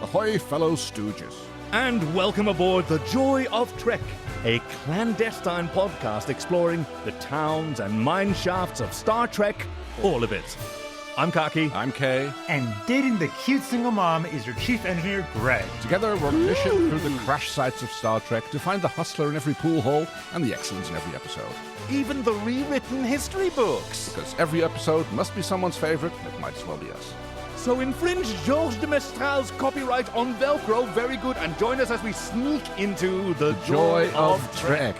Ahoy, fellow stooges. And welcome aboard The Joy of Trek, a clandestine podcast exploring the towns and mine shafts of Star Trek, all of it. I'm Kaki. I'm Kay. And dating the cute single mom is your chief engineer, Greg. Together, we're on a mission through the crash sites of Star Trek to find the hustler in every pool hole and the excellence in every episode. Even the rewritten history books. Because every episode must be someone's favorite, and it might as well be us. So infringe Georges de Mestral's copyright on Velcro, very good, and join us as we sneak into the Joy of Trek.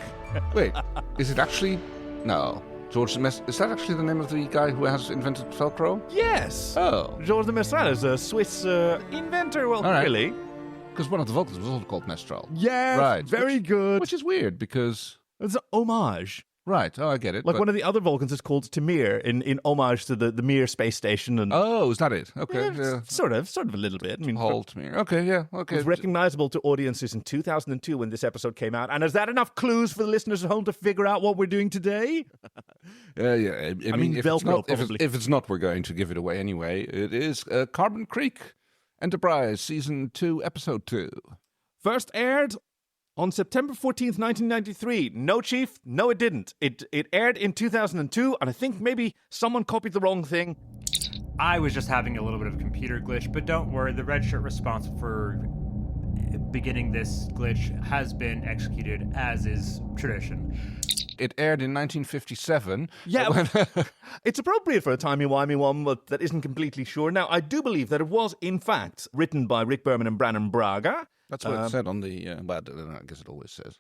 Wait, is it actually... No. George de Mestral, is that actually the name of the guy who has invented Velcro? Yes. Oh. Georges de Mestral is a Swiss inventor, well, right. Really. Because one of the Vulcans was also called Mestral. Yes, right. Very good. Which is weird, because... It's an homage. Right, oh, I get it. Like one of the other Vulcans is called Tamir in homage to the Mir space station. And oh, is that it? Okay. Yeah, sort of a little bit. I mean, Tamir. Okay, yeah, okay. It was recognizable to audiences in 2002 when this episode came out. And is that enough clues for the listeners at home to figure out what we're doing today? Yeah. I mean, if Velcro, if it's not, we're going to give it away anyway. It is Carbon Creek Enterprise, Season 2, Episode 2. First aired on September 14th, 1993. No, Chief, no, it didn't. It aired in 2002, and I think maybe someone copied the wrong thing. I was just having a little bit of a computer glitch, but don't worry, the red shirt responsible for beginning this glitch has been executed, as is tradition. It aired in 1957. Yeah, it's appropriate for a timey-wimey one, but that isn't completely sure. Now, I do believe that it was, in fact, written by Rick Berman and Brannon Braga. That's what it said on the... but I guess it always says.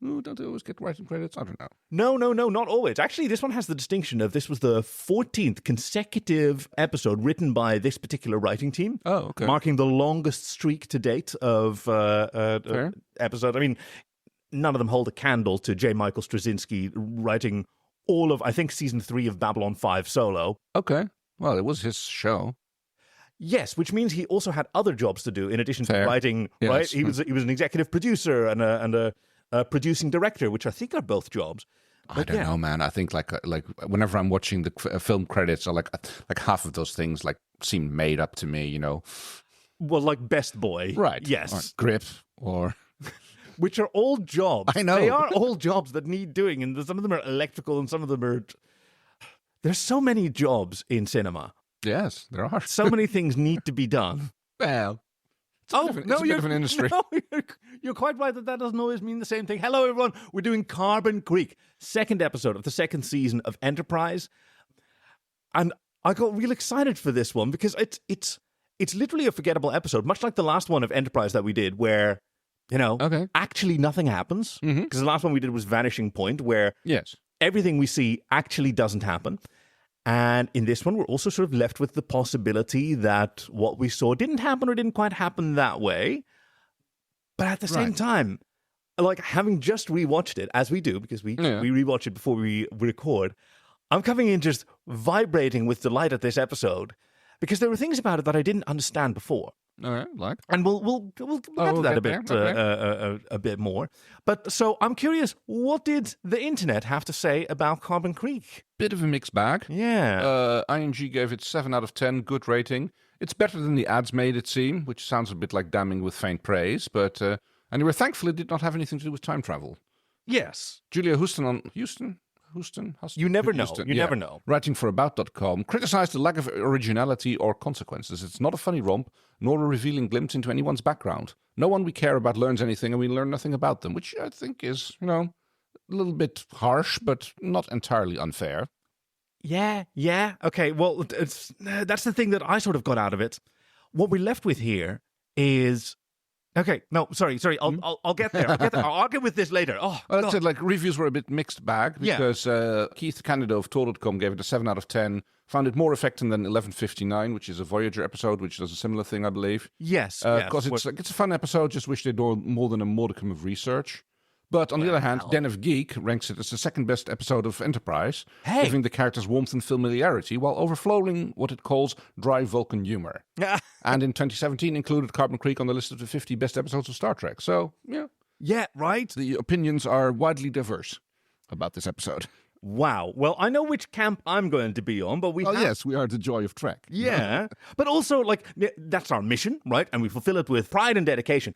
Oh, don't they always get writing credits? I don't know. No, not always. Actually, this one has the distinction of this was the 14th consecutive episode written by this particular writing team. Oh, okay. Marking the longest streak to date of episode. I mean, none of them hold a candle to J. Michael Straczynski writing all of, I think, season 3 of Babylon 5 solo. Okay. Well, it was his show. Yes, which means he also had other jobs to do in addition to writing. Yes. Right? He was an executive producer and a producing director, which I think are both jobs. But I don't know, man. I think like whenever I'm watching the film credits, I like half of those things like seem made up to me. You know. Well, like Best Boy, right? Yes, or Grip or. Which are all jobs. I know. They are all jobs that need doing, and some of them are electrical and some of them are... There's so many jobs in cinema. Yes, there are. So many things need to be done. Well, it's a bit of an industry. No, you're quite right that doesn't always mean the same thing. Hello, everyone. We're doing Carbon Creek, second episode of the second season of Enterprise. And I got real excited for this one because it's literally a forgettable episode, much like the last one of Enterprise that we did, where... actually nothing happens. Because the last one we did was Vanishing Point, where everything we see actually doesn't happen. And in this one, we're also sort of left with the possibility that what we saw didn't happen or didn't quite happen that way. But at the same time, like having just rewatched it, as we do, because we rewatch it before we record, I'm coming in just vibrating with delight at this episode because there were things about it that I didn't understand before. All right, like, and we'll get to that a bit more. But so I'm curious, what did the internet have to say about Carbon Creek? Bit of a mixed bag. Yeah. ING gave it 7 out of 10, good rating. It's better than the ads made it seem, which sounds a bit like damning with faint praise. But anyway, thankfully, it did not have anything to do with time travel. Yes. Julia Houston. You never know. You never know. Writing for About.com, criticized the lack of originality or consequences. It's not a funny romp, nor a revealing glimpse into anyone's background. No one we care about learns anything, and we learn nothing about them, which I think is, a little bit harsh, but not entirely unfair. Yeah. Okay, well, that's the thing that I sort of got out of it. What we're left with here is... Okay, no, sorry. I'll get there. I'll get with this later. Oh, well, that's it. Reviews were a bit mixed bag because Keith Canada of Total.com gave it a 7 out of 10. Found it more affecting than 1159, which is a Voyager episode, which does a similar thing, I believe. Yes. Because it's a fun episode. Just wish they'd done more than a modicum of research. But on the other hand, Den of Geek ranks it as the second best episode of Enterprise, giving the characters warmth and familiarity while overflowing what it calls dry Vulcan humor. And in 2017 included Carbon Creek on the list of the 50 best episodes of Star Trek. So, Yeah, right. The opinions are widely diverse about this episode. Wow. Well, I know which camp I'm going to be on, but we have... yes, we are the joy of Trek. Yeah. But also, like, that's our mission, right? And we fulfill it with pride and dedication.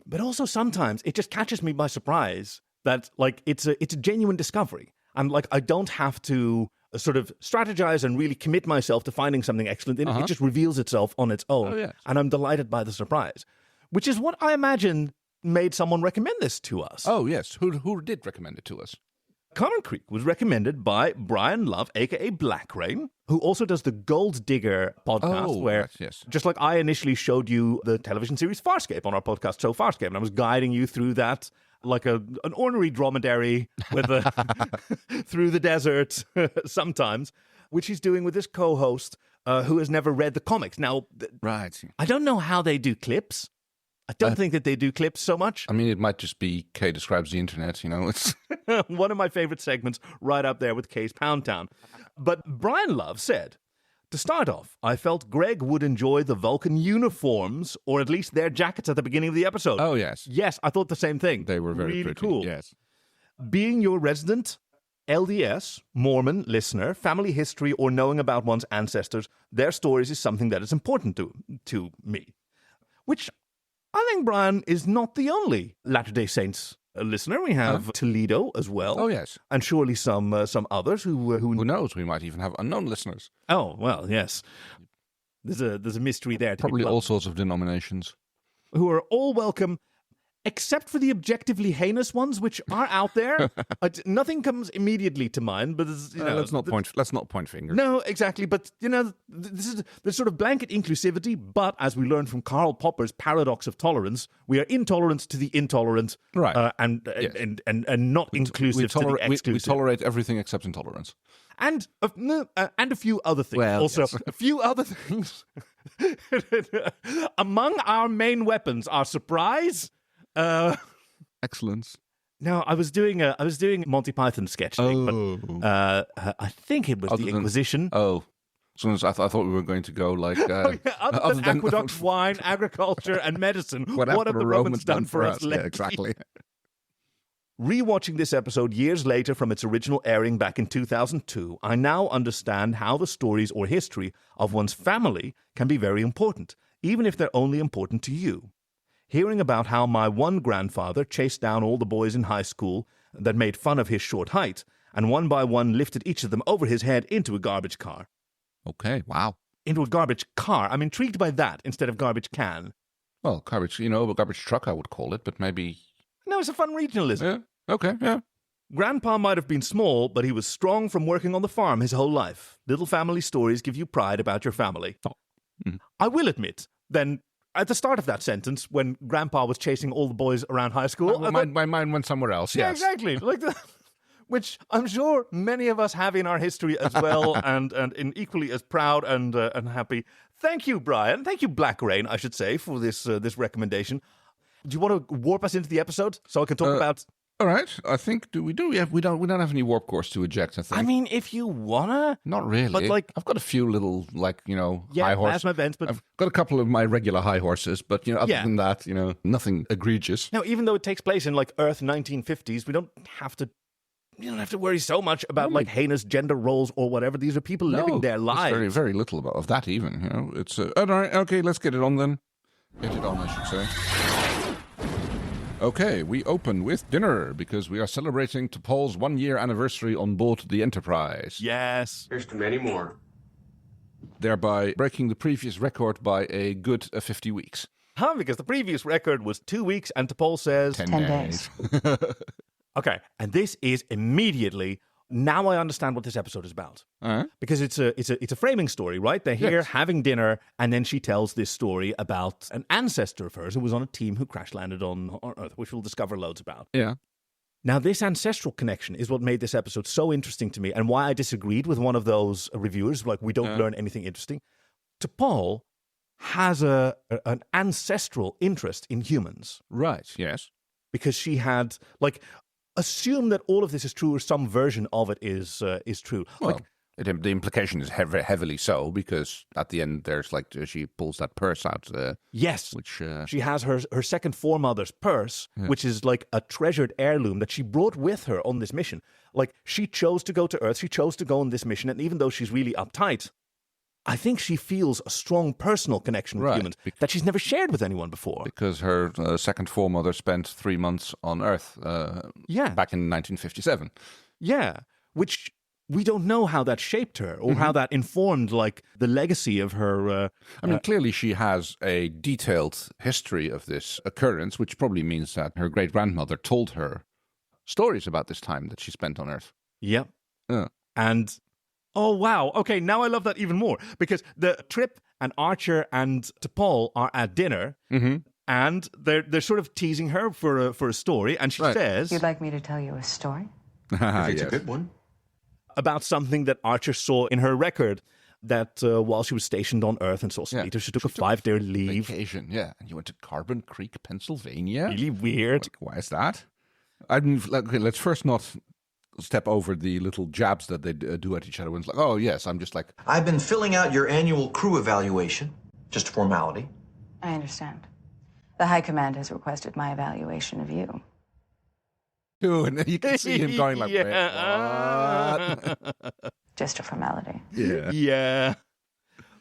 But also sometimes it just catches me by surprise that, like, it's a genuine discovery. I'm like, I don't have to sort of strategize and really commit myself to finding something excellent in it. It just reveals itself on its own. Oh, yes. And I'm delighted by the surprise, which is what I imagine made someone recommend this to us. Oh, yes. Who did recommend it to us? Carbon Creek was recommended by Bryan Love, a.k.a. Blackrain, who also does the Gold Digger podcast, where, right, yes. just like I initially showed you the television series Farscape on our podcast show Farscape, and I was guiding you through that like an ornery dromedary with through the desert sometimes, which he's doing with his co-host who has never read the comics. Now, Right. I don't know how they do clips. I don't think that they do clips so much. I mean, it might just be Kay describes the internet, It's One of my favorite segments right up there with Kay's Pound Town. But Bryan Love said, to start off, I felt Greg would enjoy the Vulcan uniforms, or at least their jackets at the beginning of the episode. Oh, yes. Yes, I thought the same thing. They were very really pretty. cool. Yes. Being your resident LDS, Mormon listener, family history, or knowing about one's ancestors, their stories is something that is important to me. Which I think Bryan is not the only Latter-day Saints listener. We have Toledo as well. Oh, yes. And surely some others who Who knows? We might even have unknown listeners. Oh, well, yes. There's a mystery there. Probably all sorts of denominations. Who are all welcome, except for the objectively heinous ones, which are out there. Nothing comes immediately to mind, but Let's not point fingers. No, exactly. But this is the sort of blanket inclusivity. But as we learned from Karl Popper's paradox of tolerance, we are intolerant to the intolerant, Right? and not inclusive to the exclusive. We tolerate everything except intolerance. And a few other things. Well, also, yes. a few other things. Among our main weapons are surprise. Excellence. No, I was doing Monty Python sketch thing, but I think it was the Inquisition. As soon as I thought we were going to go like other than aqueducts, wine, agriculture, and medicine, what have the Romans done for us lately? Yeah, exactly. Rewatching this episode years later from its original airing back in 2002, I now understand how the stories or history of one's family can be very important, even if they're only important to you. Hearing about how my one grandfather chased down all the boys in high school that made fun of his short height, and one by one lifted each of them over his head into a garbage car. Okay, wow. Into a garbage car. I'm intrigued by that instead of garbage can. Well, garbage, a garbage truck I would call it, but maybe... No, it's a fun regionalism. Yeah, okay, yeah. Grandpa might have been small, but he was strong from working on the farm his whole life. Little family stories give you pride about your family. Oh. Mm-hmm. I will admit, then, at the start of that sentence, when Grandpa was chasing all the boys around high school... my mind went somewhere else, yeah, yes. exactly. Which I'm sure many of us have in our history as well, and in equally as proud and happy. Thank you, Bryan. Thank you, Blackrain, I should say, for this recommendation. Do you want to warp us into the episode so I can talk about... All right, I think we don't have any warp cores to eject, I think. I mean, if you wanna... Not really. But I've got a few little, high horse... that's my bends, but... I've got a couple of my regular high horses, but, other than that, nothing egregious. Now, even though it takes place in, Earth 1950s, we don't have to... You don't have to worry so much about heinous gender roles or whatever. These are people living their lives. Very, very little of that even. It's all right. Okay, let's get it on then. Get it on, I should say. Okay, we open with dinner because we are celebrating T'Pol's 1-year anniversary on board the Enterprise. Yes. Here's to many more. Thereby breaking the previous record by a good 50 weeks. Because the previous record was 2 weeks, and T'Pol says 10 days. Okay, and this is immediately... Now I understand what this episode is about. Because it's a framing story, right? They're here having dinner, and then she tells this story about an ancestor of hers who was on a team who crash-landed on Earth, which we'll discover loads about. Yeah. Now, this ancestral connection is what made this episode so interesting to me, and why I disagreed with one of those reviewers, we don't learn anything interesting. T'Pol has an ancestral interest in humans. Right, yes. Because she had, assume that all of this is true or some version of it is true. Well, The implication is heavily so, because at the end there's like she pulls that purse out. Yes, which she has her second foremother's purse, which is like a treasured heirloom that she brought with her on this mission. Like, she chose to go to Earth, she chose to go on this mission, and even though she's really uptight, I think she feels a strong personal connection with humans that she's never shared with anyone before. Because her second foremother spent 3 months on Earth back in 1957. Yeah, which we don't know how that shaped her or how that informed, like, the legacy of her... I mean, clearly she has a detailed history of this occurrence, which probably means that her great-grandmother told her stories about this time that she spent on Earth. Yep. And... oh, wow. Okay, now I love that even more. Because the Trip and Archer and T'Pol are at dinner, and they're sort of teasing her for a story, and she says... You'd like me to tell you a story? If it's a good one. About something that Archer saw in her record, that while she was stationed on Earth and saw Slater, she took a 5-day leave. Vacation, yeah. And you went to Carbon Creek, Pennsylvania. Really weird. Like, why is that? I mean, okay, let's first not step over the little jabs that they do at each other when it's like, oh, yes, I'm just like... I've been filling out your annual crew evaluation. Just a formality. I understand. The High Command has requested my evaluation of you. And then you can see him going like, wait, what? Just a formality. Yeah.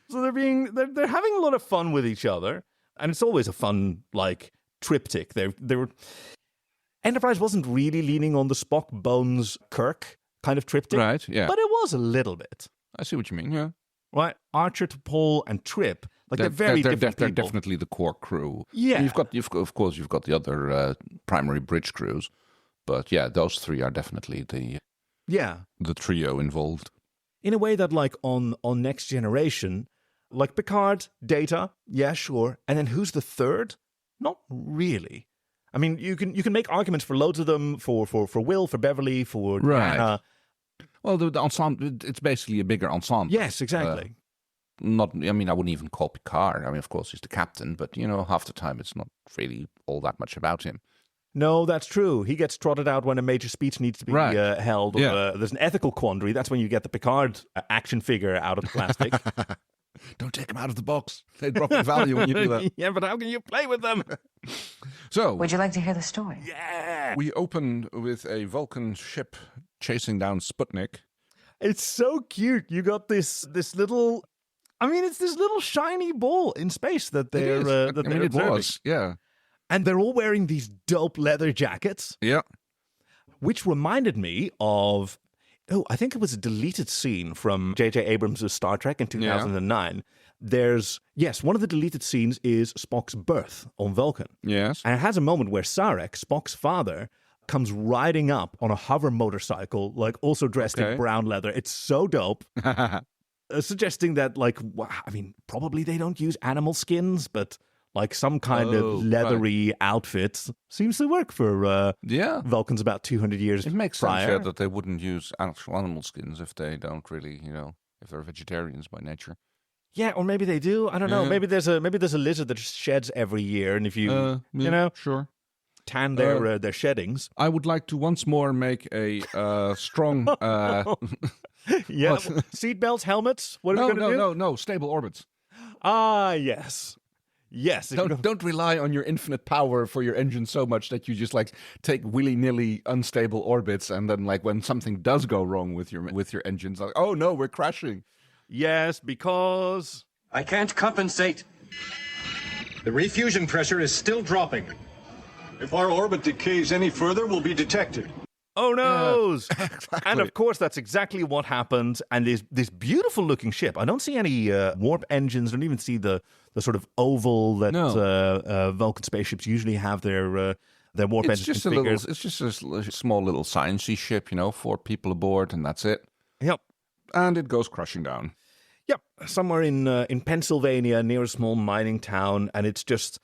So they're having a lot of fun with each other, and it's always a fun, like, triptych. They were... Enterprise wasn't really leaning on the Spock, Bones, Kirk kind of triptych. Right, yeah. But it was a little bit. I see what you mean, yeah. Right? Archer, T'Pol, and Trip, like, they're very different people. They're definitely the core crew. Yeah. And of course, you've got the other primary bridge crews. But yeah, those three are definitely the trio involved. In a way that, like, on Next Generation, like Picard, Data, yeah, sure. And then who's the third? Not really. I mean, you can make arguments for loads of them, for Will, for Beverly, for Diana. Well, the ensemble, it's basically a bigger ensemble. Yes, exactly. I wouldn't even call Picard. I mean, of course, he's the captain, but, half the time it's not really all that much about him. No, that's true. He gets trotted out when a major speech needs to be held. Yeah. There's an ethical quandary. That's when you get the Picard action figure out of the plastic. Don't take them out of the box. They drop in value when you do that. Yeah, but how can you play with them? So, would you like to hear the story? Yeah. We open with a Vulcan ship chasing down Sputnik. It's so cute. You got this little... I mean, it's this little shiny ball in space that they're it was, yeah. And they're all wearing these dope leather jackets. Yeah. Which reminded me of... I think it was a deleted scene from J.J. Abrams' Star Trek in 2009. Yeah. One of the deleted scenes is Spock's birth on Vulcan. Yes. And it has a moment where Sarek, Spock's father, comes riding up on a hover motorcycle, like also dressed in brown leather. It's so dope. Suggesting that, like, probably they don't use animal skins, but... like some kind of leathery outfit seems to work for Vulcans about 200 years It makes prior. sense that they wouldn't use actual animal skins if they don't really, if they're vegetarians by nature. Yeah, or maybe they do. I don't know. Maybe there's a lizard that just sheds every year, and if you sure, tan their sheddings. I would like to once more make a strong. Seatbelts, helmets. What are we going to do? No, stable orbits. Ah, yes. Yes. Don't rely on your infinite power for your engine so much that you just like take willy-nilly unstable orbits, and then like when something does go wrong with your engines, like, oh no, we're crashing. Yes, because I can't compensate. The refusion pressure is still dropping. If our orbit decays any further, we'll be detected. Oh no! Exactly. And of course, that's exactly what happened. And this beautiful looking ship. I don't see any warp engines. I don't even see the sort of oval that Vulcan spaceships usually have their warp engines. It's just a small little sciencey ship, 4 people aboard, and that's it. Yep. And it goes crashing down. Yep. Somewhere in Pennsylvania, near a small mining town, and it's just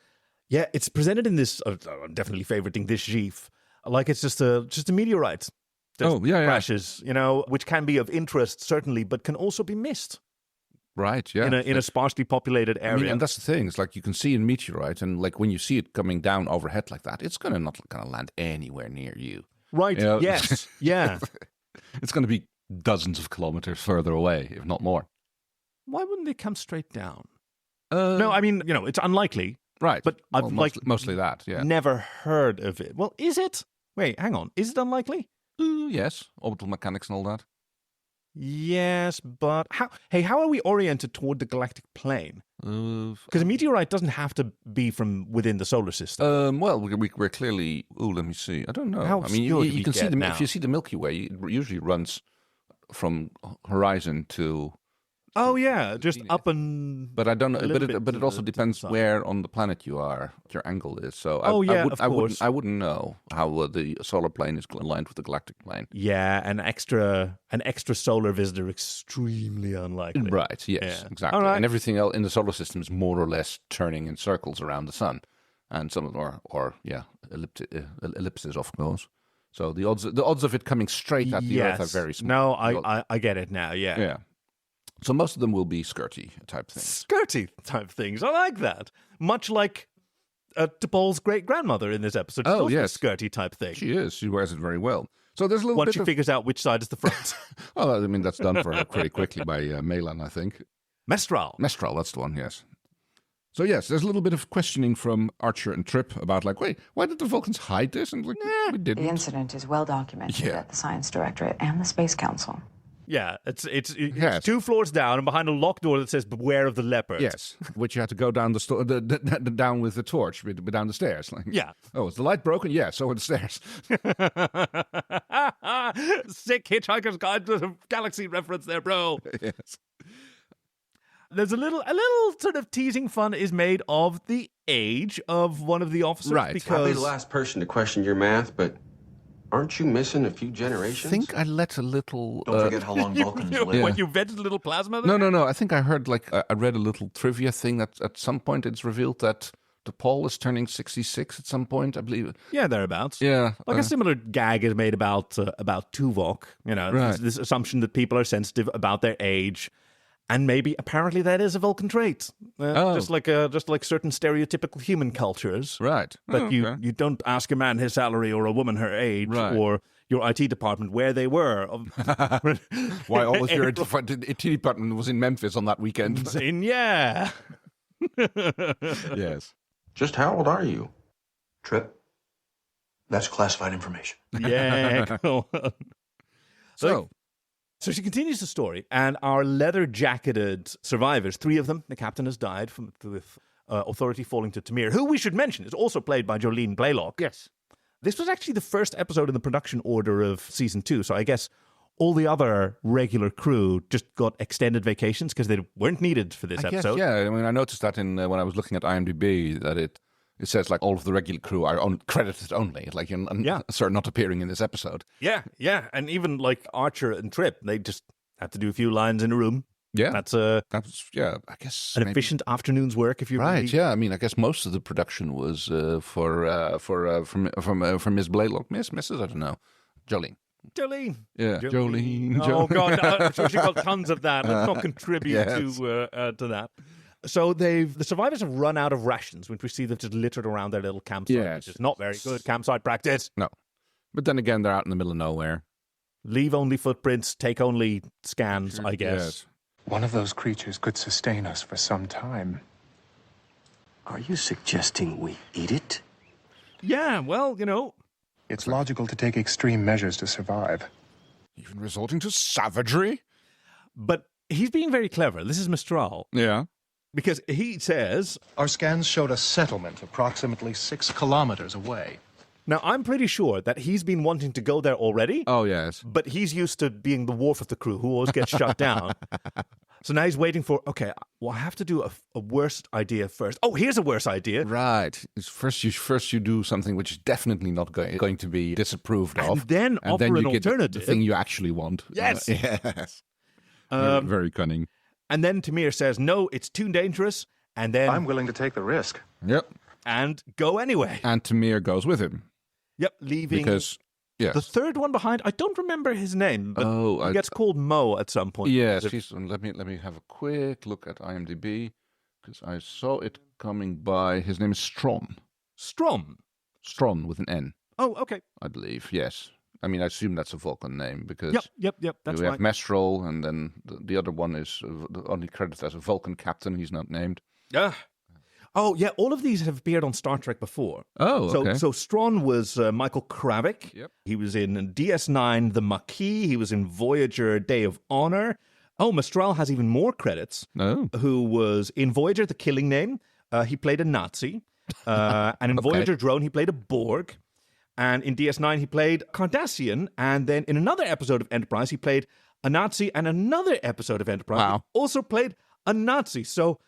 it's presented in this. I'm definitely favoriting this GIF. Like it's just a meteorite that crashes, which can be of interest, certainly, but can also be missed. Right, yeah. In a sparsely populated area. I mean, and that's the thing. It's like you can see a meteorite, and like when you see it coming down overhead like that, it's not going to land anywhere near you. Right, yes, yeah. It's going to be dozens of kilometers further away, if not more. Why wouldn't they come straight down? No, I mean, it's unlikely. Right. But Well, I've mostly that, yeah. never heard of it. Well, is it? Wait, hang on. Is it unlikely? Yes, orbital mechanics and all that. Yes, but how are we oriented toward the galactic plane? Because a meteorite doesn't have to be from within the solar system. Well, we're clearly. Let me see. I don't know. How I mean, obscure you do we can see get now? if you see the Milky Way, it usually runs from horizon to. Oh yeah, just up and. But I don't know. a little bit But to it also the depends side. where on the planet you are, what your angle is. So of course. I wouldn't know how the solar plane is aligned with the galactic plane. Yeah, an extra solar visitor extremely unlikely. Right. Yes. Yeah. Exactly. All right. And everything else in the solar system is more or less turning in circles around the sun, and some ellipses, of course. So the odds of it coming straight at the Earth are very small. No, I get it now. Yeah. Yeah. So most of them will be skirty type things. Skirty type things. I like that. Much like T'Pol's great grandmother in this episode. She's Oh, also yes. a skirty type thing. She is. She wears it very well. So there's a little Once bit she of... figures out which side is the front. Well, I mean, that's done for her pretty quickly by Melan, I think. Mestral. Mestral, that's the one, yes. So yes, there's a little bit of questioning from Archer and Trip about wait, why did the Vulcans hide this? And we The didn't. incident is well documented Yeah. at the Science Directorate and the Space Council. Yeah, it's Yes. 2 floors down and behind a locked door that says "Beware of the leopard." Yes, which you had to go down down with the torch, down the stairs. Yeah. Oh, is the light broken? Yeah, so are the stairs. Sick Hitchhiker's Guide to the Galaxy reference there, bro. Yes. There's a little sort of teasing fun is made of the age of one of the officers. Right. I'll be Because the last person to question your math, but aren't you missing a few I generations? think I let a little... Don't forget how long Vulcans live. when you vented a little plasma there? No. I think I heard, I read a little trivia thing that at some point it's revealed that T'Pol is turning 66 at some point, I believe. Yeah, thereabouts. Yeah. Like a similar gag is made about Tuvok. Right. This assumption that people are sensitive about their age. And maybe, apparently, that is a Vulcan trait. Just like certain stereotypical human cultures. Right. But Okay. you don't ask a man his salary or a woman her age Right. or your IT department where they were. Why all of your IT department was in Memphis on that weekend. Yeah. Yes. Just how old are you? Trip. That's classified information. Yeah. Go on. So, So she continues the story, and our leather-jacketed survivors, 3 of them, the captain has died with authority falling to Tamir, who we should mention is also played by Jolene Blaylock. yes. This was actually the first episode in the production order of season 2, so I guess all the other regular crew just got extended vacations because they weren't needed for this I guess, episode. yeah. I mean, I noticed that when I was looking at IMDb that it says all of the regular crew are credited only, sir not appearing in this episode. Yeah, and even Archer and Trip, they just had to do a few lines in a room. Yeah, That's I guess an maybe- efficient afternoon's work if you're Right, really... yeah. I mean, I guess most of the production was from Miss Blaylock, Mrs. I don't know, Jolene. Jolene. Yeah, Jolene. Oh, God. I'm sure she got tons of that. Let's not contribute Yes. to that. So the survivors have run out of rations, which we see them just littered around their little campsite, Yes. which is not very good campsite practice. No, but then again, they're out in the middle of nowhere. Leave only footprints, take only scans, I guess. Yes. One of those creatures could sustain us for some time. Are you suggesting we eat it? Yeah, well, It's logical to take extreme measures to survive. Even resorting to savagery. but he's being very clever. This is Mistral. Yeah. Because he says... Our scans showed a settlement approximately 6 kilometers away. Now, I'm pretty sure that he's been wanting to go there already. Oh, yes. But he's used to being the wharf of the crew who always gets shut down. So now he's waiting for, okay, well, I have to do a worst idea first. Oh, here's a worse idea. Right. It's first you do something which is definitely not going to be disapproved of. And then offer you an get the alternative. thing you actually want. Yes. Yes. Very cunning. And then Tamir says, no, it's too dangerous. And then... I'm willing to take the risk. Yep. And go anyway. And Tamir goes with him. Yep, leaving... Because, yes. The third one behind, I don't remember his name, but Oh, he gets called Mo at some point. Yes. Let me have a quick look at IMDb, because I saw it coming by. His name is Strom. Strom. Strom with an N, Oh, okay. I believe. Yes. I mean, I assume that's a Vulcan name because Yep. That's we right. have Mestral, and then the other one is only credited as a Vulcan captain. He's not named. Yeah. Oh, yeah, all of these have appeared on Star Trek before. Oh, okay. So Strawn was Michael Kravik. Yep. He was in DS9, The Maquis. He was in Voyager, Day of Honor. Oh, Mestral has even more credits. Oh. Who was in Voyager, The Killing Name. He played a Nazi. And in Voyager Drone, he played a Borg. And in DS9, he played Cardassian. And then in another episode of Enterprise, he played a Nazi. And another episode of Enterprise, he also played a Nazi. So...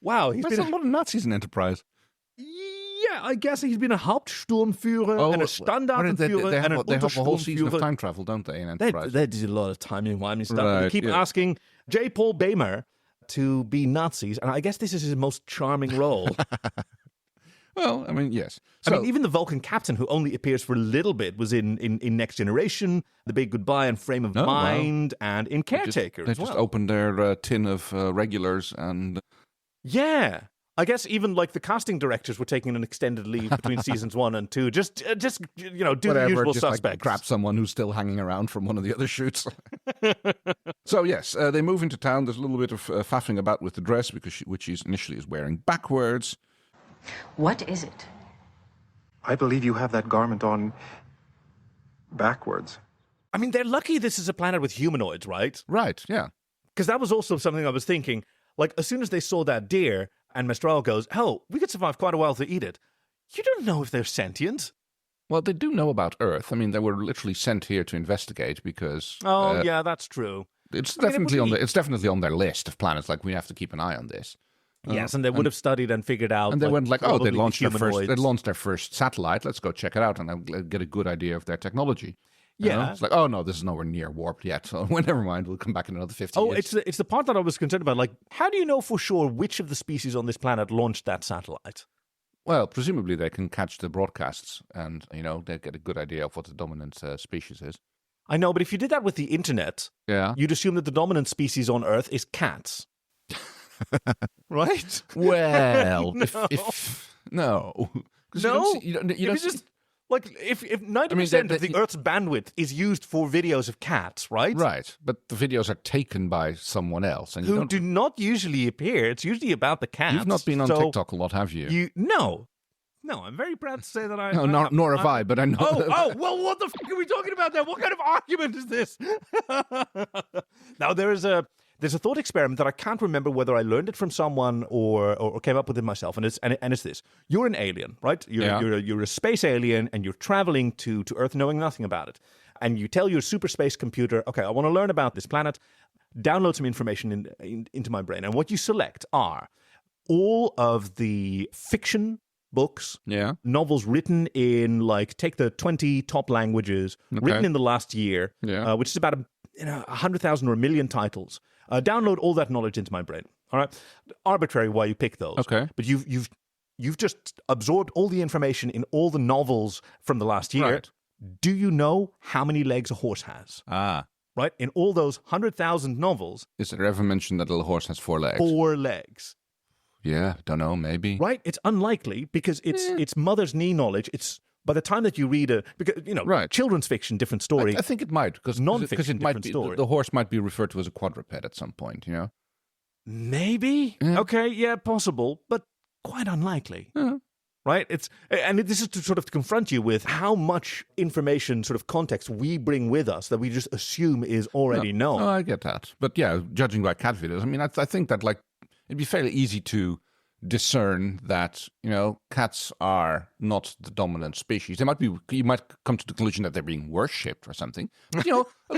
wow, There's a lot of Nazis in Enterprise. Yeah, I guess he's been a Hauptsturmführer and a Standartenführer and an they have a whole season of Untersturmführer. time travel, don't they, in Enterprise? They did a lot of timey-wimey stuff. Right, They keep asking J. Paul Boehmer to be Nazis, and I guess this is his most charming role. Well, I mean, yes. I mean, even the Vulcan captain, who only appears for a little bit, was in Next Generation, The Big Goodbye, and Frame of Mind, and in Caretaker They just opened their tin of regulars and... Yeah. I guess even like the casting directors were taking an extended leave between seasons 1 and 2. Just do the usual suspects. Like, grab someone who's still hanging around from one of the other shoots. So yes, they move into town. There's a little bit of faffing about with the dress which she initially is wearing backwards. What is it? I believe you have that garment on backwards. I mean, they're lucky this is a planet with humanoids, right? Right, yeah. Because that was also something I was thinking. Like, as soon as they saw that deer, and Mestral goes, "Oh, we could survive quite a while to eat it." You don't know if they're sentient. Well, they do know about Earth. I mean, they were literally sent here to investigate because... Oh, yeah, that's true. It's definitely on their list of planets. Like, we have to keep an eye on this. Yes, and they would have studied and figured out. And they went like, oh, they launched their first satellite. Let's go check it out and get a good idea of their technology. Yeah. It's like, oh, no, this is nowhere near warped yet. So never mind. We'll come back in another 50 years. It's the part that I was concerned about. Like, how do you know for sure which of the species on this planet launched that satellite? Well, presumably they can catch the broadcasts and, they get a good idea of what the dominant species is. I know, but if you did that with the internet, you'd assume that the dominant species on Earth is cats. Right? Well, no. No? You don't just... Like, if 90% of the Earth's bandwidth is used for videos of cats, right? Right, but the videos are taken by someone else. And who do not usually appear. It's usually about the cats. You've not been on TikTok a lot, have you? No, I'm very proud to say that I... No, nor have I, but I know... Well, what the f*** are we talking about there? What kind of argument is this? Now, there's a thought experiment that I can't remember whether I learned it from someone or came up with it myself, and it's this: you're an alien, right? You're a space alien, and you're traveling to Earth, knowing nothing about it, and you tell your super space computer, okay, I want to learn about this planet. Download some information into my brain, and what you select are all of the fiction books, novels written in, like, take the 20 top languages written in the last year, which is about 100,000 or 1 million titles. Download all that knowledge into my brain. All right, arbitrary why you pick those. Okay, but you've just absorbed all the information in all the novels from the last year. Right. Do you know how many legs a horse has? Right, in all those 100,000 novels. Is there ever mentioned that a little horse has 4 legs? 4 legs. Yeah, don't know, maybe. Right, it's unlikely because it's mother's knee knowledge. It's by the time that you read children's fiction, different story. I think it might, because non-fiction, different story. The horse might be referred to as a quadruped at some point, Maybe. Yeah. Okay, yeah, possible, but quite unlikely. Yeah. Right? This is to sort of confront you with how much information, sort of context we bring with us that we just assume is already known. No, I get that. But yeah, judging by cat videos, I mean, I think that, like, it'd be fairly easy to discern that, cats are not the dominant species. You might come to the conclusion that they're being worshipped or something. But, a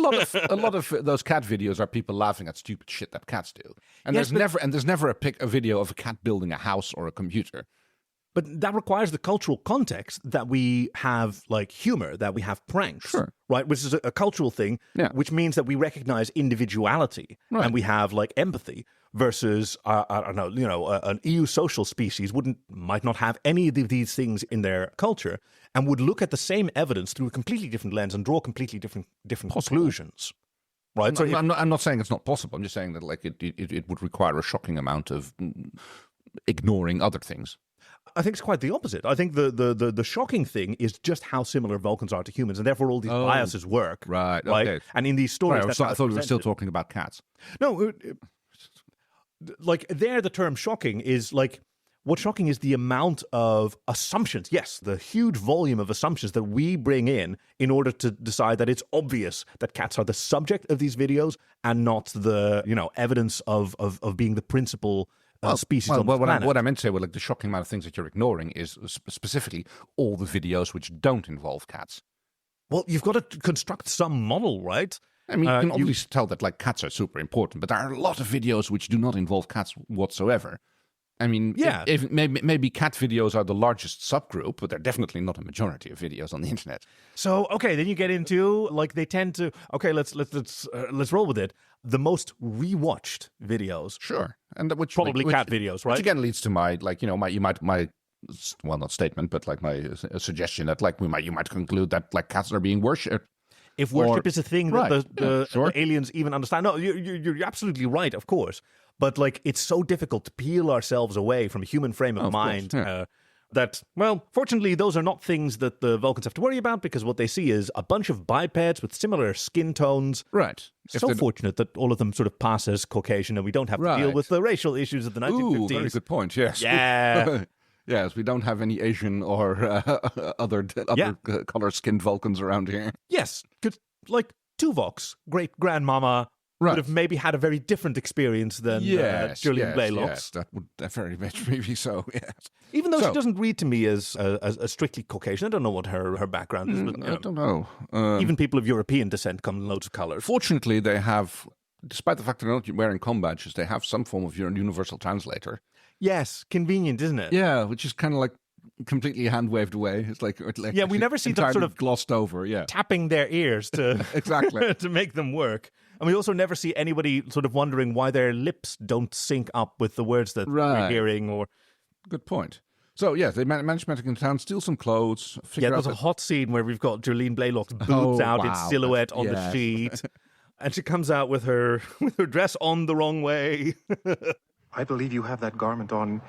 lot of those cat videos are people laughing at stupid shit that cats do. And there's never a video of a cat building a house or a computer. But that requires the cultural context that we have, like, humor, that we have pranks, right? Which is a cultural thing, which means that we recognize individuality and we have, like, empathy versus, I don't know, an EU social species might not have any of these things in their culture and would look at the same evidence through a completely different lens and draw completely different conclusions. Right? I'm not saying it's not possible. I'm just saying that, like, it would require a shocking amount of ignoring other things. I think it's quite the opposite. I think the shocking thing is just how similar Vulcans are to humans, and therefore all these biases work. Right. Okay. And in these stories, I thought we were still talking about cats. No, like there, the term shocking is like, what's shocking is the amount of assumptions. Yes, the huge volume of assumptions that we bring in order to decide that it's obvious that cats are the subject of these videos and not the, evidence of being the principal species on the planet. What I meant to say, like the shocking amount of things that you're ignoring is specifically all the videos which don't involve cats. Well, you've got to construct some model, right? I mean, you can obviously tell that like cats are super important, but there are a lot of videos which do not involve cats whatsoever. I mean, maybe cat videos are the largest subgroup, but they're definitely not a majority of videos on the internet. So, okay, then you get into like they tend to. Okay, let's roll with it. The most rewatched videos, sure, and which probably cat videos, right? Which again leads to my not statement, but like my suggestion that like you might conclude that like cats are being worshipped. If worship is a thing that the aliens even understand. No, you're absolutely right, of course. But like, it's so difficult to peel ourselves away from a human frame of mind that, well, fortunately, those are not things that the Vulcans have to worry about, because what they see is a bunch of bipeds with similar skin tones. Right. So fortunate that all of them sort of pass as Caucasian, and we don't have to deal with the racial issues of the 1950s. Ooh, very good point, yes. Yeah. Yes, we don't have any Asian or other color-skinned Vulcans around here. Yes, because like Tuvok's great-grandmama would have maybe had a very different experience than Julian Blaylock's. Yes, that would very much maybe so, yes. Even though she doesn't read to me as strictly Caucasian. I don't know what her background is. But, I don't know. Even people of European descent come in loads of colors. Fortunately, they have, despite the fact they're not wearing comm badges, they have some form of universal translator. Yes, convenient, isn't it? Yeah, which is kind of like completely hand-waved away. It's like we never see them sort of glossed over, tapping their ears to exactly to make them work. And we also never see anybody sort of wondering why their lips don't sync up with the words that we're hearing. Or good point. So yeah, they manage to make it in town, steal some clothes. There's a hot scene where we've got Jolene Blaylock's boobs out in silhouette on the sheet, and she comes out with her dress on the wrong way. I believe you have that garment on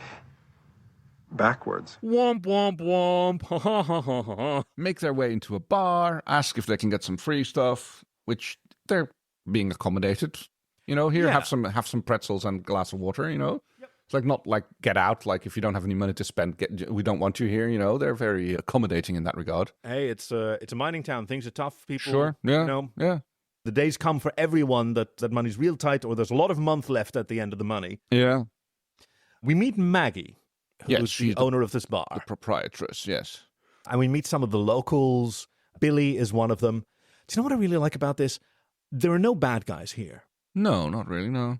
backwards. Womp, womp, womp. Make their way into a bar, ask if they can get some free stuff, which they're being accommodated. Have some pretzels and a glass of water, Yep. It's like not like get out, like if you don't have any money to spend, we don't want you here, They're very accommodating in that regard. Hey, it's a mining town. Things are tough. People, sure, yeah. The days come for everyone that money's real tight, or there's a lot of month left at the end of the money. Yeah. We meet Maggie, who's the owner of this bar. The proprietress, yes. And we meet some of the locals. Billy is one of them. Do you know what I really like about this? There are no bad guys here. No, not really, no.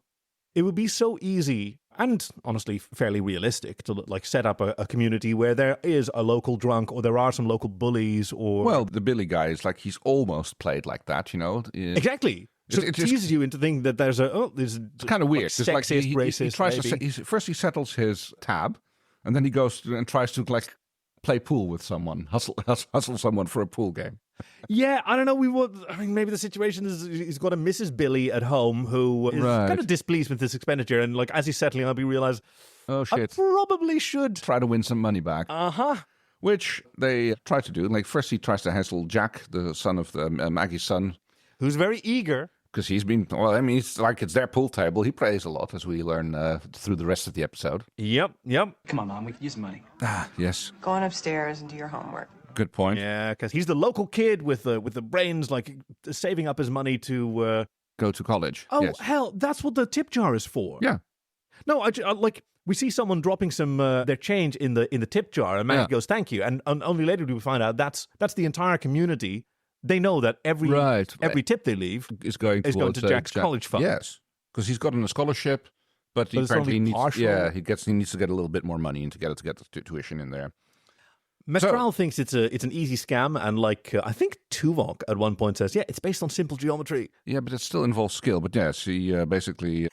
It would be so easy, and honestly fairly realistic, to like set up a community where there is a local drunk, or there are some local bullies, or... Well, the Billy guy is like, he's almost played like that, Exactly. So it teases you into thinking that there's it's kind of weird. Like sexist, racist, first he settles his tab, and then he goes and tries to like play pool with someone, hustle someone for a pool game. Yeah, I don't know. Maybe the situation is he's got a Mrs. Billy at home who is kind of displeased with this expenditure, and like as he's settling up, he realizes, oh shit, I probably should try to win some money back. Which they try to do. Like first, he tries to hassle Jack, the son of Maggie's son, who's very eager. Because he's been, it's like it's their pool table. He plays a lot, as we learn through the rest of the episode. Yep. Come on, Mom, we can use some money. Yes. Go on upstairs and do your homework. Good point. Yeah, because he's the local kid with the brains, like saving up his money to go to college. Oh, yes. Hell, that's what the tip jar is for. Yeah. No, I like we see someone dropping some their change in the tip jar, and Maggie goes, "Thank you," and only later do we find out that's the entire community. They know that every tip they leave is going to Jack's college fund. Yes, because he's gotten a scholarship, but he apparently needs. Yeah, he needs to get a little bit more money to get the tuition in there. Mestral thinks it's an easy scam, and like I think Tuvok at one point says, it's based on simple geometry. Yeah, but it still involves skill. But yes, he basically,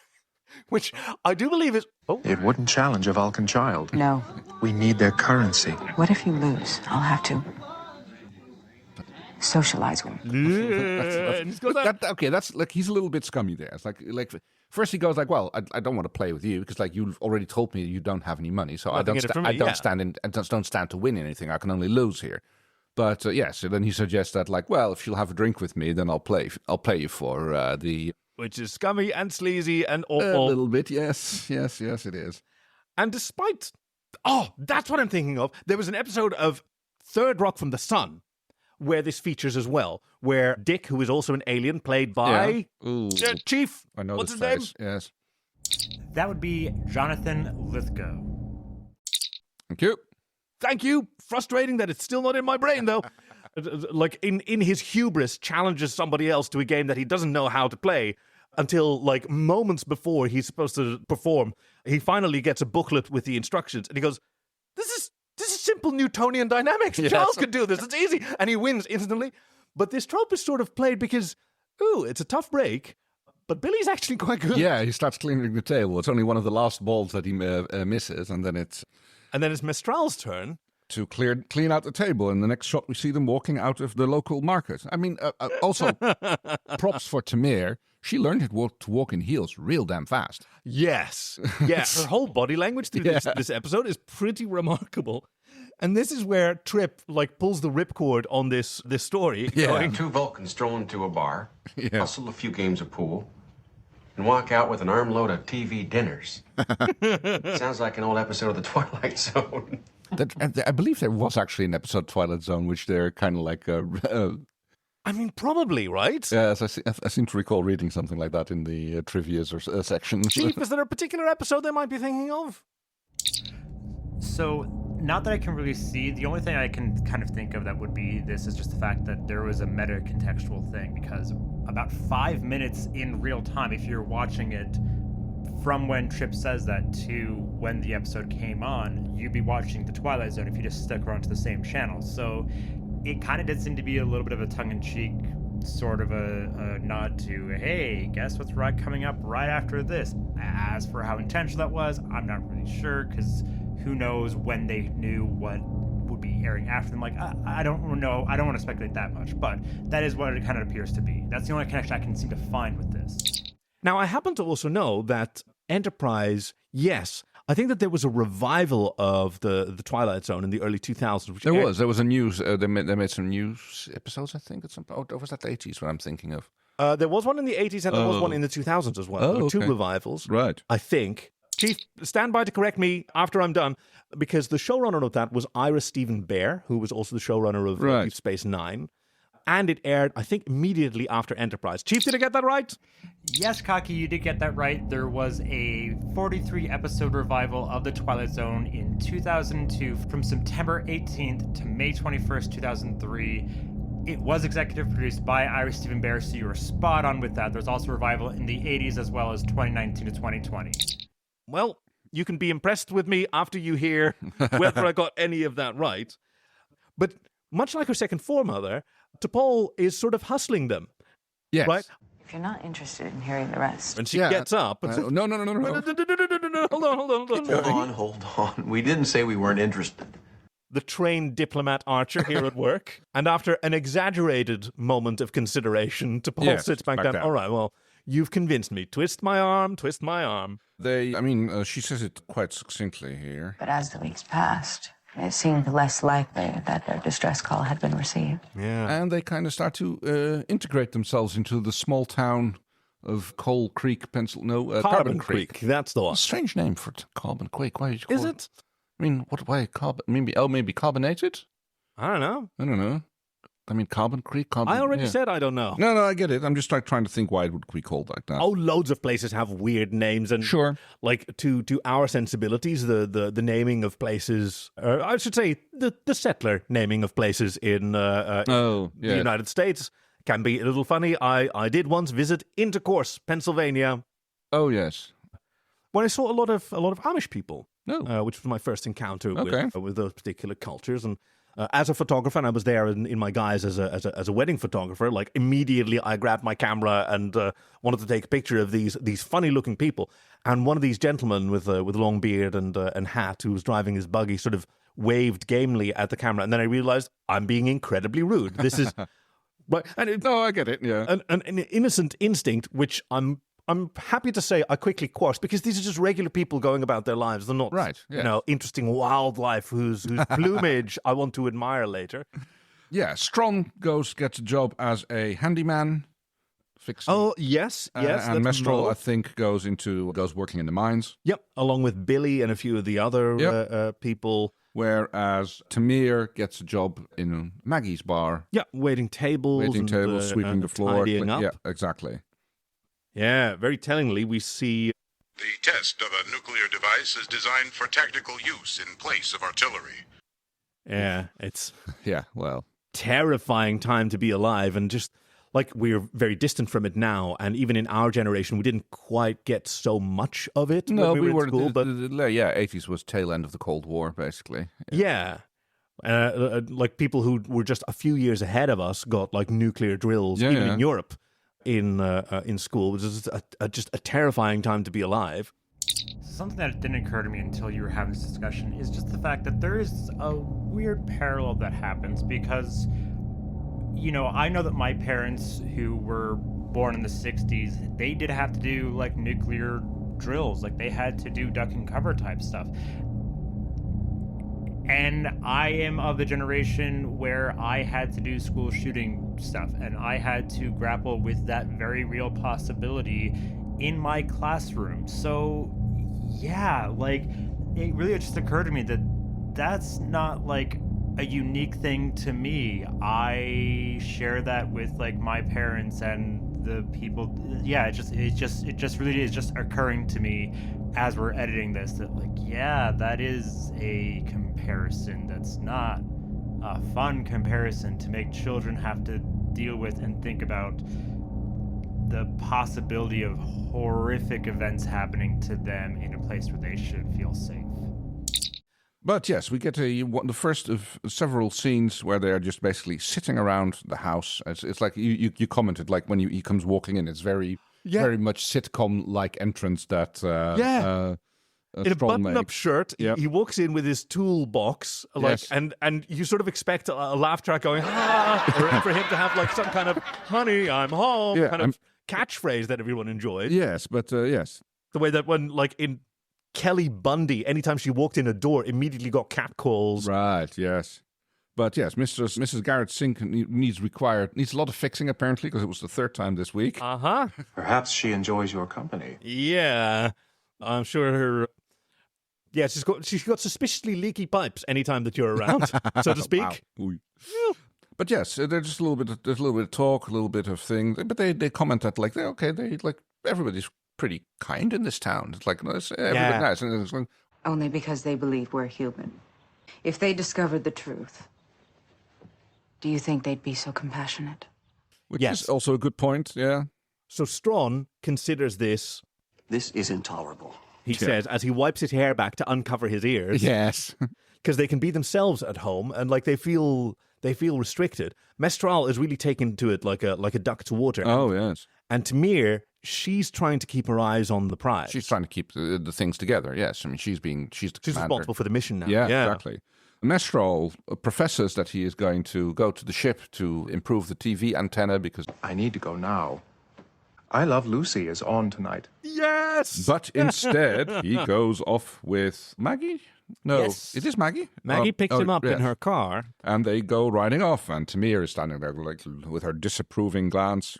which I do believe is. Oh. It wouldn't challenge a Vulcan child. No. We need their currency. What if you lose? I'll have to socialize with him. That's like he's a little bit scummy there. It's like First he goes like, well, I don't want to play with you because like you've already told me you don't have any money, so I don't stand to win anything. I can only lose here. But so then he suggests that like, well, if you'll have a drink with me, then I'll play you for the... Which is scummy and sleazy and awful. A little bit, yes, it is. And despite... Oh, that's what I'm thinking of. There was an episode of Third Rock from the Sun where this features as well, where Dick, who is also an alien, played by Chief. I know what's his face. name? Yes. That would be Jonathan Lithgow. Thank you. Frustrating that it's still not in my brain, though. Like, in his hubris, challenges somebody else to a game that he doesn't know how to play until, like, moments before he's supposed to perform. He finally gets a booklet with the instructions, and he goes, This is simple Newtonian dynamics. Yes. Charles could do this. It's easy. And he wins instantly. But this trope is sort of played because, it's a tough break, but Billy's actually quite good. Yeah, he starts cleaning the table. It's only one of the last balls that he misses, and then it's... And then it's Mistral's turn to clean out the table. In the next shot, we see them walking out of the local market. I mean, also, props for Tamir. She learned to walk in heels real damn fast. Yes. Yeah, her whole body language through this episode is pretty remarkable. And this is where Trip, like, pulls the ripcord on this story. Yeah. Going 2 Vulcans stroll into a bar, hustle a few games of pool, and walk out with an armload of TV dinners. Sounds like an old episode of The Twilight Zone. I believe there was actually an episode of Twilight Zone, which they're kind of like... I mean, probably, right? Yes, I seem to recall reading something like that in the trivias or section. Chief, is there a particular episode they might be thinking of? So, not that I can really see. The only thing I can kind of think of that would be this is just the fact that there was a meta-contextual thing, because about 5 minutes in real time, if you're watching it from when Trip says that to when the episode came on, you'd be watching The Twilight Zone if you just stuck around to the same channel. So it kind of did seem to be a little bit of a tongue-in-cheek sort of a nod to, hey, guess what's coming up right after this? As for how intentional that was, I'm not really sure, because who knows when they knew what would be airing after them. Like, I don't know. I don't want to speculate that much, but that is what it kind of appears to be. That's the only connection I can seem to find with this. Now, I happen to also know that Enterprise, yes, I think that there was a revival of the Twilight Zone in the early 2000s. There was a news. They made some news episodes, I think. Or was that the 80s? What I'm thinking of. There was one in the 80s and there was one in the 2000s as well. There were 2 revivals, right? I think. Chief, stand by to correct me after I'm done, because the showrunner of that was Ira Stephen Bear, who was also the showrunner of Deep Space Nine. And it aired, I think, immediately after Enterprise. Chief, did I get that right? Yes, Kaki, you did get that right. There was a 43-episode revival of The Twilight Zone in 2002 from September 18th to May 21st, 2003. It was executive produced by Ira Stephen Bear, so you were spot on with that. There's also a revival in the 80s as well as 2019 to 2020. Well, you can be impressed with me after you hear whether I got any of that right. But much like her second foremother, T'Pol is sort of hustling them. Yes. Right? If you're not interested in hearing the rest. And she gets up. No. Hold on. We didn't say we weren't interested. The trained diplomat Archer here at work. And after an exaggerated moment of consideration, T'Pol sits back down. All right, well, you've convinced me. Twist my arm, twist my arm. She says it quite succinctly here. But as the weeks passed, it seemed less likely that their distress call had been received. Yeah. And they kind of start to integrate themselves into the small town of Coal Creek, Pennsylvania. Carbon Creek. That's the one. Strange name for Carbon Creek. Why is it? I mean, why carbon? Maybe carbonated? I don't know. I mean, Carbon Creek. I already said I don't know. No, I get it. I'm just trying to think why it would be called like that. Oh, loads of places have weird names, and sure, like to our sensibilities, the naming of places, I should say the settler naming of places in the United States can be a little funny. I did once visit Intercourse, Pennsylvania. Oh yes, when I saw a lot of Amish people, which was my first encounter with those particular cultures. And as a photographer, and I was there in my guise as a wedding photographer, like immediately I grabbed my camera and wanted to take a picture of these funny looking people. And one of these gentlemen with a long beard and hat, who was driving his buggy, sort of waved gamely at the camera. And then I realized I'm being incredibly rude. This is right. And I get it. Yeah, an innocent instinct, which I'm I'm happy to say I quickly quashed because these are just regular people going about their lives. They're not, interesting wildlife whose plumage I want to admire later. Yeah, Strawn gets a job as a handyman. Fixing. Oh, yes. And Mestral, I think, goes working in the mines. Yep, along with Billy and a few of the other people. Whereas Tamir gets a job in Maggie's bar. Yeah, waiting tables, sweeping the floor. Tidying up. Yeah, exactly. Yeah, very tellingly, we see... The test of a nuclear device is designed for tactical use in place of artillery. Yeah, it's... yeah, well... terrifying time to be alive, and just... like, we're very distant from it now, and even in our generation, we didn't quite get so much of it when we were in school. But 80s was tail end of the Cold War, basically. Yeah. Like, people who were just a few years ahead of us got, like, nuclear drills, even in Europe, in school, which is just a terrifying time to be alive. Something that didn't occur to me until you were having this discussion is just the fact that there is a weird parallel that happens because... I know that my parents, who were born in the 60s, they did have to do, like, nuclear drills. Like, they had to do duck and cover type stuff. And I am of the generation where I had to do school shooting stuff, and I had to grapple with that very real possibility in my classroom. So, yeah, like, it really just occurred to me that that's not, like... a unique thing to me. I share that with like my parents and the people. Yeah, it just really is just occurring to me as we're editing this that like, yeah, that is a comparison that's not a fun comparison to make children have to deal with and think about the possibility of horrific events happening to them in a place where they should feel safe. But yes, we get the first of several scenes where they are just basically sitting around the house. It's like you commented, like when he comes walking in, it's very much sitcom-like entrance that in a button-up shirt, he walks in with his toolbox, like, and you sort of expect a laugh track going, or for him to have like some kind of "honey, I'm home" kind of catchphrase that everyone enjoyed. Yes, but the way that when like in Kelly Bundy, anytime she walked in a door, immediately got catcalls. Right, yes. But yes, Mrs. Garrett's sink needs a lot of fixing, apparently, because it was the third time this week. Uh-huh. Perhaps she enjoys your company. Yeah. I'm sure her... Yeah, she's got suspiciously leaky pipes anytime that you're around, so to speak. Wow. But yes, there's just there's a little bit of talk, a little bit of thing. But they comment that, like, everybody's pretty kind in this town. It's like, everybody nice. And it's like, only because they believe we're human. If they discovered the truth, do you think they'd be so compassionate? Which is also a good point, yeah. So Strawn considers this... This is intolerable. He says, as he wipes his hair back to uncover his ears. Yes. Because they can be themselves at home, and like they feel restricted. Mestral is really taken to it like a duck to water. Oh, yes. And Tamir, she's trying to keep her eyes on the prize. She's trying to keep the things together, yes. I mean, she's responsible for the mission now. Yeah, exactly. Mestral professes that he is going to go to the ship to improve the TV antenna because... I need to go now. I Love Lucy is on tonight. Yes! But instead, he goes off with Maggie? No, yes. It is Maggie. Maggie picks him up in her car. And they go riding off, and Tamir is standing there like with her disapproving glance.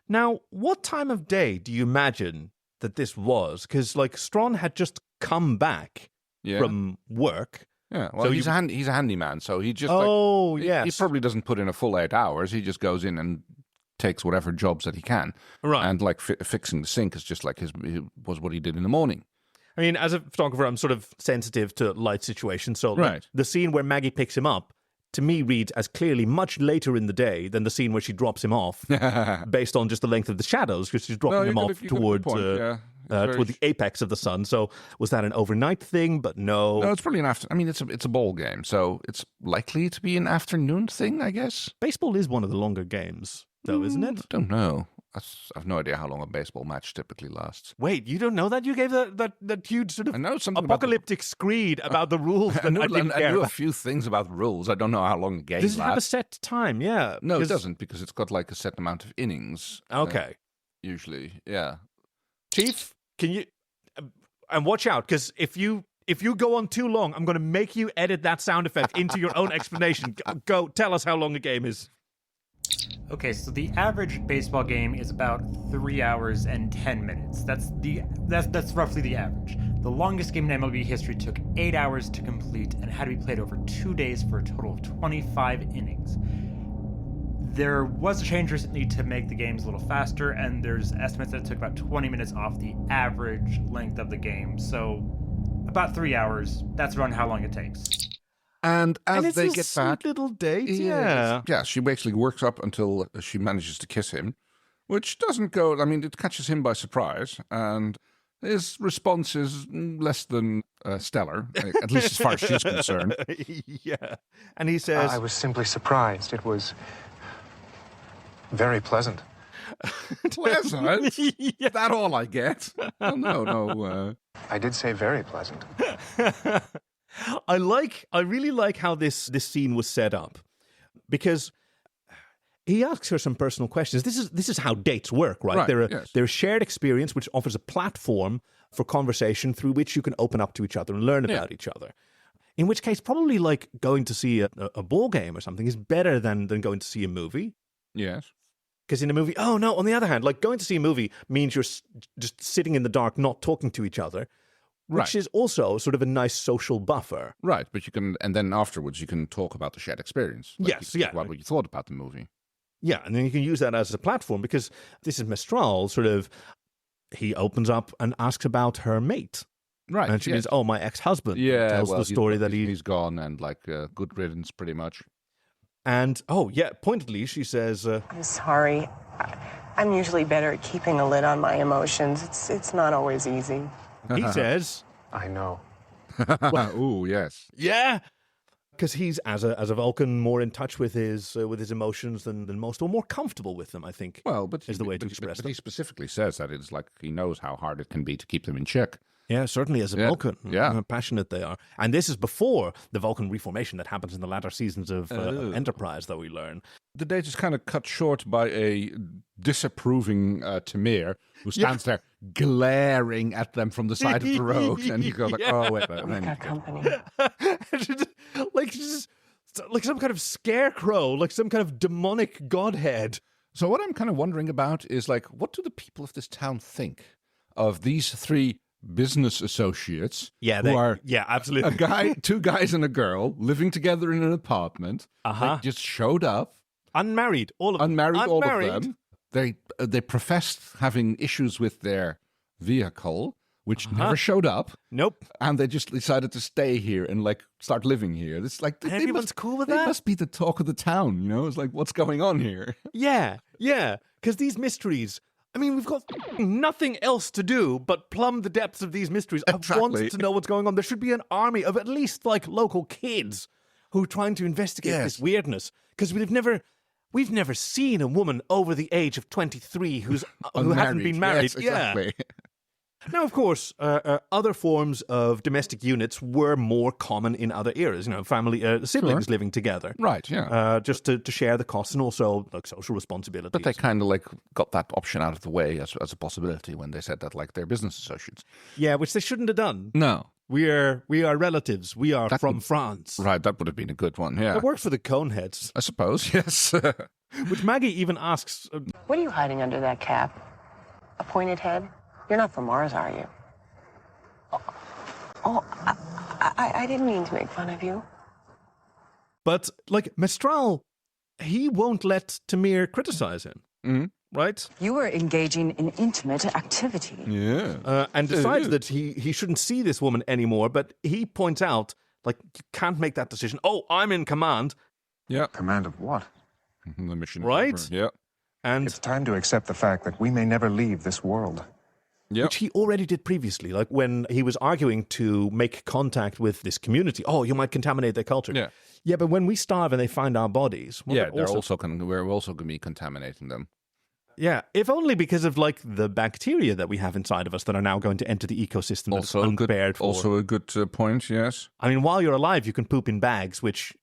Now, what time of day do you imagine that this was? Because, like, Strawn had just come back from work. Yeah, well, so he's a handyman, so he just... yes. He probably doesn't put in a full 8 hours. He just goes in and takes whatever jobs that he can. Right. And, like, fixing the sink is just like was what he did in the morning. I mean, as a photographer, I'm sort of sensitive to light situations. So like, the scene where Maggie picks him up, to me, reads as clearly much later in the day than the scene where she drops him off, based on just the length of the shadows, because she's dropping him off toward the apex of the sun. So was that an overnight thing? But no. No, it's probably an I mean, it's a ball game, so it's likely to be an afternoon thing, I guess. Baseball is one of the longer games, though, isn't it? I don't know. I have no idea how long a baseball match typically lasts. Wait, you don't know that? You gave that huge sort of apocalyptic screed about the rules that I didn't care. I know a few things about rules. I don't know how long the game lasts. Does it have a set time? Yeah. No, it doesn't, because it's got like a set amount of innings. Okay. Usually, yeah. Chief, can you... and watch out, because if you go on too long, I'm going to make you edit that sound effect into your own explanation. Go, tell us how long a game is. Okay, so the average baseball game is about 3 hours and 10 minutes. That's roughly the average. The longest game in MLB history took 8 hours to complete and had to be played over 2 days for a total of 25 innings. There was a change recently to make the games a little faster, and there's estimates that it took about 20 minutes off the average length of the game. So about 3 hours, that's around how long it takes. And as they get back, little date, yeah, she basically works up until she manages to kiss him, which doesn't go. I mean, it catches him by surprise, and his response is less than stellar, at least as far as she's concerned. Yeah, and he says, I was simply surprised. It was very pleasant. Pleasant? Yeah. That all I get? Oh, no. I did say very pleasant. I really like how this scene was set up, because he asks her some personal questions. This is how dates work, right? They're a shared experience which offers a platform for conversation through which you can open up to each other and learn about each other. In which case, probably like going to see a ball game or something is better than going to see a movie. Yes. Because in a movie, on the other hand, like going to see a movie means you're just sitting in the dark, not talking to each other. Which is also sort of a nice social buffer. Right, but you can, and then afterwards you can talk about the shared experience. Like what you thought about the movie. Yeah, and then you can use that as a platform, because this is Mestral, sort of, he opens up and asks about her mate. Right. And she means, my ex-husband. Yeah, tells the story that he's gone, and like good riddance, pretty much. And, pointedly, she says... I'm sorry. I'm usually better at keeping a lid on my emotions. It's not always easy. He says, I know. Ooh, yes. Yeah. Because he's, as a Vulcan, more in touch with his emotions than most, or more comfortable with them, I think. Well, but is the way to express but them. He specifically says that it's like he knows how hard it can be to keep them in check. Yeah, certainly as a Vulcan. Yeah. How passionate they are. And this is before the Vulcan reformation that happens in the latter seasons of Enterprise that we learn. The date is kind of cut short by a disapproving Tamir, who stands there glaring at them from the side of the road. And you go like, oh, wait. We've got company. like some kind of scarecrow, like some kind of demonic godhead. So what I'm kind of wondering about is, like, what do the people of this town think of these three business associates who are absolutely two guys and a girl living together in an apartment? They just showed up. Unmarried, all of them. Unmarried, all of them. They professed having issues with their vehicle, which never showed up. Nope. And they just decided to stay here and like start living here. It's like everyone's cool with that. They must be the talk of the town, you know? It's like, what's going on here? Yeah. Because these mysteries, I mean, we've got nothing else to do but plumb the depths of these mysteries. Exactly. I want to know what's going on. There should be an army of at least like local kids who are trying to investigate this weirdness. Because we've never seen a woman over the age of 23 who hasn't been married. Yes, exactly. Yeah. Now, of course, other forms of domestic units were more common in other eras. You know, family, siblings living together. Right, yeah. Just to share the costs and also like social responsibilities. But they kind of like got that option out of the way as a possibility when they said that like they're business associates. Yeah, which they shouldn't have done. No. We are relatives. We are from France. Right, that would have been a good one, yeah. It worked for the Coneheads. I suppose, yes. Which Maggie even asks... What are you hiding under that cap? A pointed head? You're not from Mars, are you? I didn't mean to make fun of you. But, like, Mestral, he won't let Tamir criticize him. Mm-hmm. Right? You were engaging in intimate activity. Yeah. And decides that he shouldn't see this woman anymore, but he points out, like, you can't make that decision. Oh, I'm in command. Yeah. Command of what? The mission. Right? Over. Yeah. And it's time to accept the fact that we may never leave this world. Yep. Which he already did previously, like when he was arguing to make contact with this community. Oh, you might contaminate their culture. Yeah. Yeah, but when we starve and they find our bodies... Well, we're also going to be contaminating them. Yeah, if only because of like the bacteria that we have inside of us that are now going to enter the ecosystem that's unprepared for. Also a good point, yes. I mean, while you're alive, you can poop in bags, which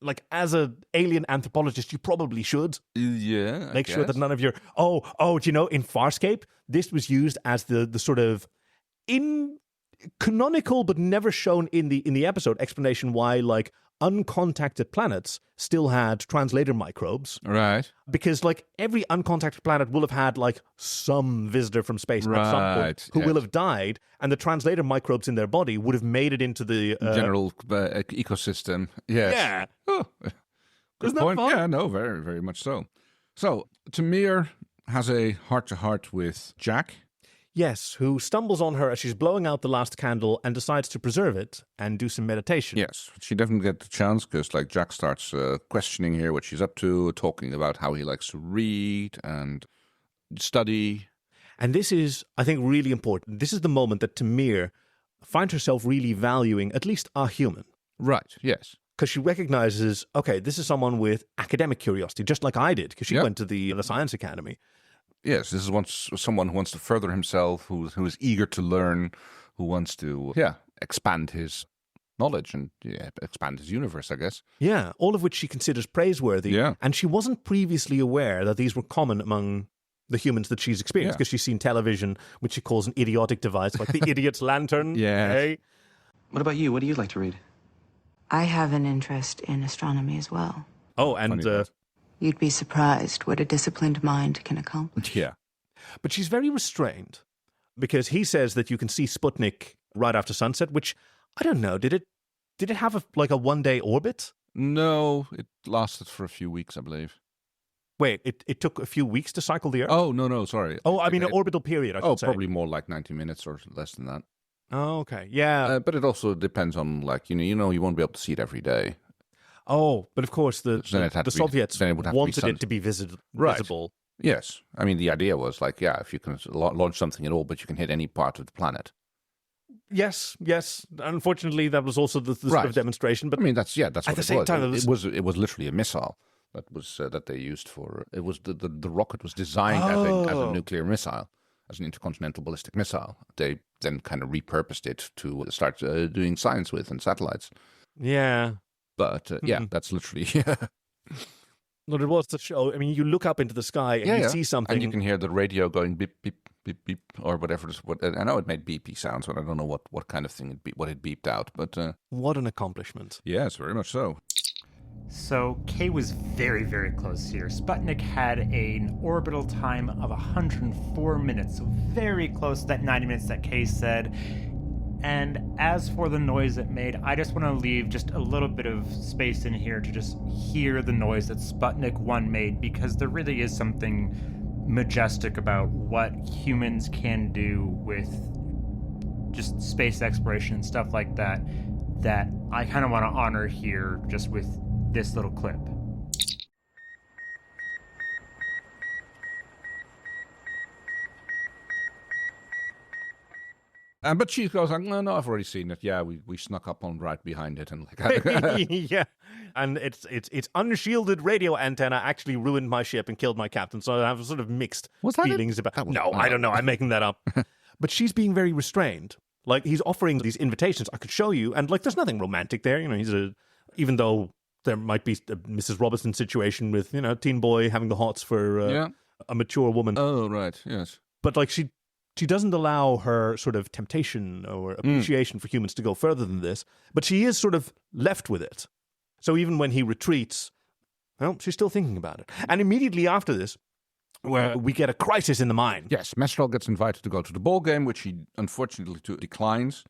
like as an alien anthropologist, you probably should. Yeah. Make sure that none of your do you know, in Farscape, this was used as the sort of canonical but never shown in the episode explanation why like uncontacted planets still had translator microbes. Right. Because like every uncontacted planet will have had like some visitor from space at some point who will have died, and the translator microbes in their body would have made it into the general ecosystem. Yes. Yeah. Oh, good Isn't point. that fun? Yeah, no, very, very much so. So Tamir has a heart-to-heart with Jack. Yes, who stumbles on her as she's blowing out the last candle and decides to preserve it and do some meditation. Yes, she definitely gets the chance because, like, Jack starts questioning here what she's up to, talking about how he likes to read and study. And this is, I think, really important. This is the moment that Tamir finds herself really valuing at least a human. Right, yes. Because she recognizes, okay, this is someone with academic curiosity, just like I did, because she went to the Science Academy. Yes, this is someone who wants to further himself, who is eager to learn, who wants to expand his knowledge and expand his universe, I guess. Yeah, all of which she considers praiseworthy. Yeah. And she wasn't previously aware that these were common among the humans that she's experienced, because she's seen television, which she calls an idiotic device, like the idiot's lantern. Yeah. Hey? What about you? What do you like to read? I have an interest in astronomy as well. Oh, and you'd be surprised what a disciplined mind can accomplish. Yeah. But she's very restrained, because he says that you can see Sputnik right after sunset, which, I don't know, did it have a one-day orbit? No, it lasted for a few weeks, I believe. Wait, it took a few weeks to cycle the Earth? Oh, no, sorry. Oh, I mean an orbital period, I should say. Probably more like 90 minutes or less than that. Oh, okay. Yeah. But it also depends on, like, you won't be able to see it every day. Oh, but of course the Soviets wanted it to be visible. Yes. I mean, the idea was like, if you can launch something at all, but you can hit any part of the planet. Yes. Unfortunately, that was also the sort of demonstration. But I mean, that's what at the same time, it was literally a missile that they used for. It was the rocket was designed as a nuclear missile, as an intercontinental ballistic missile. They then kind of repurposed it to start doing science with and satellites. Yeah. But that's literally What it was to show. I mean, you look up into the sky and you see something, and you can hear the radio going beep beep beep beep or whatever. I know it made beepy sounds, but I don't know what kind of thing what it beeped out. But what an accomplishment! Yes, very much so. So Kay was very, very close here. Sputnik had an orbital time of 104 minutes, so very close to that 90 minutes that Kay said. And as for the noise it made, I just want to leave just a little bit of space in here to just hear the noise that Sputnik 1 made, because there really is something majestic about what humans can do with just space exploration and stuff like that I kind of want to honor here just with this little clip. But she goes like, no, I've already seen it. Yeah, we snuck up on right behind it, and yeah, and its unshielded radio antenna actually ruined my ship and killed my captain. So I have sort of mixed feelings about. No, I don't know. I'm making that up. But she's being very restrained. Like, he's offering these invitations. I could show you, and like, there's nothing romantic there. Even though there might be a Mrs. Robinson situation with teen boy having the hots for a mature woman. Oh, right, yes. But like she doesn't allow her sort of temptation or appreciation for humans to go further than this, but she is sort of left with it. So even when he retreats, well, she's still thinking about it. And immediately after this, where we get a crisis in the mind. Yes, Mestral gets invited to go to the ball game, which he unfortunately declines.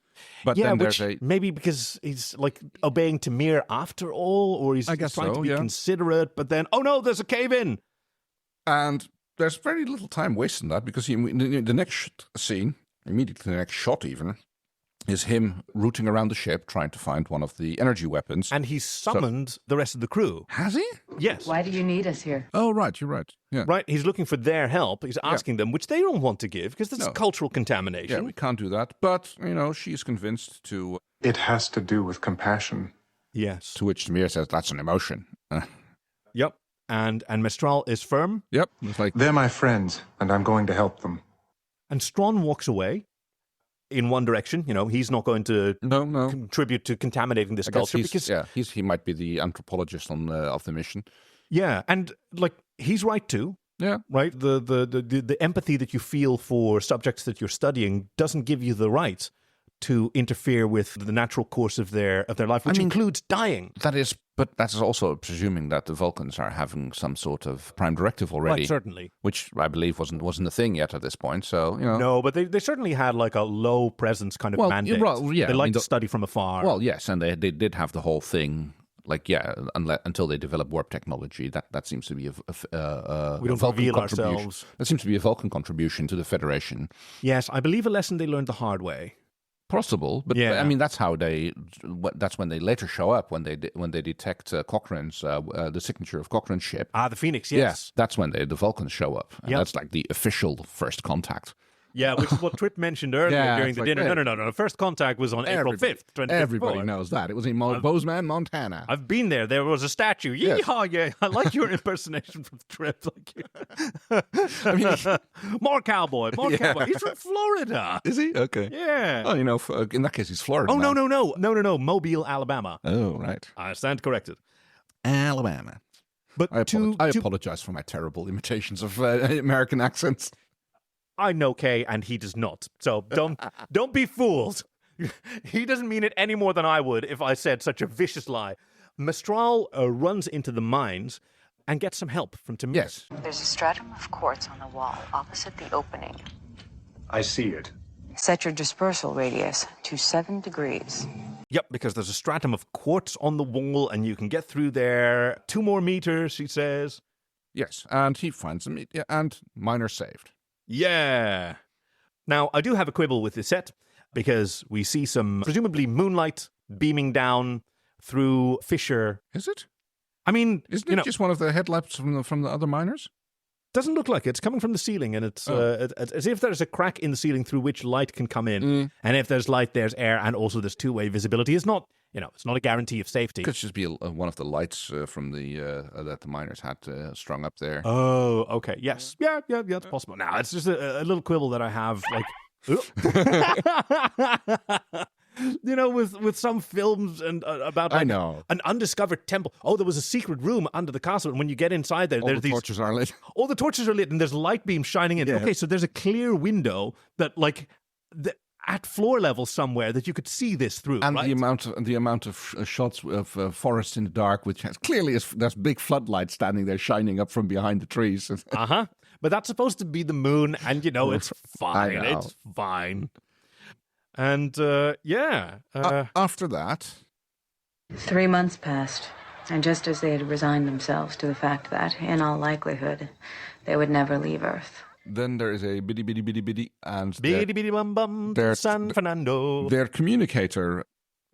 But then there's maybe because he's like obeying Tamir after all, or he's trying to be considerate, but then, oh no, there's a cave-in. And there's very little time wasted in that, because the next scene, immediately the next shot even, is him rooting around the ship trying to find one of the energy weapons. And he's summoned the rest of the crew. Has he? Yes. Why do you need us here? Oh, right, you're right. Yeah. Right, he's looking for their help. He's asking them, which they don't want to give, because there's cultural contamination. Yeah, we can't do that. But, she's convinced to... It has to do with compassion. Yes. To which Tamir says, that's an emotion. Yep. And Mestral is firm. Yep. It's like, they're my friends, and I'm going to help them. And Strawn walks away. in one direction. He's not going to contribute to contaminating this culture because he might be the anthropologist of the mission. Yeah, and he's right too. Yeah, right. The empathy that you feel for subjects that you're studying doesn't give you the right to interfere with the natural course of their life, which includes dying. But that's also presuming that the Vulcans are having some sort of prime directive already. Right, certainly. Which I believe wasn't a thing yet at this point. So No, but they certainly had a low presence kind of mandate. They like to study from afar. Well, yes, and they did have the whole thing. Until they develop warp technology, that seems to be a we don't Vulcan reveal contribution. ourselves. That seems to be a Vulcan contribution to the Federation. Yes, I believe a lesson they learned the hard way. Possible, but yeah. That's how that's when they later show up when they detect Cochrane's the signature of Cochrane's ship. The Phoenix, yes. Yeah, that's when the Vulcans show up. And that's like the official first contact. Yeah, which is what Trip mentioned earlier during the dinner. No. First contact was on April 5th, 2054. Everybody knows that. It was in Bozeman, Montana. I've been there. There was a statue. Yeehaw, yeah. I like your impersonation from Trip. More cowboy. He's from Florida. Is he? Okay. Yeah. Oh, in that case, he's Florida. Oh, no. Mobile, Alabama. Oh, right. I stand corrected. Alabama. But I apologize for my terrible imitations of American accents. I know Kay, and he does not. So don't be fooled. He doesn't mean it any more than I would if I said such a vicious lie. Mistral runs into the mines and gets some help from Tamir. Yes. There's a stratum of quartz on the wall opposite the opening. I see it. Set your dispersal radius to 7 degrees. Yep, because there's a stratum of quartz on the wall, and you can get through there. 2 more meters, he says. Yes, and he finds them, and miner saved. Yeah. Now, I do have a quibble with this set, because we see some, presumably, moonlight beaming down through fissure. Is it? I mean, isn't it just one of the headlamps from the other miners? Doesn't look like it. It's coming from the ceiling, and it's as if there's a crack in the ceiling through which light can come in. And if there's light, there's air, and also there's two-way visibility. It's not, it's not a guarantee of safety. It could just be one of the lights from that the miners had strung up there. Oh, okay. Yes. Yeah, it's possible. Now, it's just a little quibble that I have, with some films and about I know an undiscovered temple. Oh, there was a secret room under the castle, and when you get inside there, all the torches are lit. All the torches are lit, and there's light beams shining in. Yeah. Okay, so there's a clear window that, at floor level somewhere that you could see this through, and right? the amount of shots of forest in the dark, which has clearly there's big floodlights standing there shining up from behind the trees. But that's supposed to be the moon, and it's fine. It's fine. And, after that... 3 months passed, and just as they had resigned themselves to the fact that, in all likelihood, they would never leave Earth. Then there is a biddy, and... Biddy-biddy-bum-bum, San Fernando. Their communicator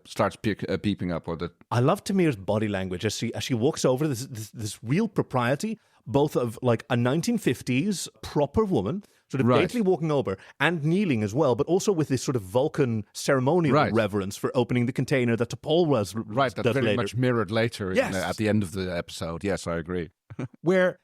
starts peeping up. I love Tamir's body language as she walks over, this real propriety, both of, a 1950s proper woman... sort of daintily walking over and kneeling as well, but also with this sort of Vulcan ceremonial reverence for opening the container that T'Pol was that's very later. Much mirrored later at the end of the episode. Yes, I agree. Where,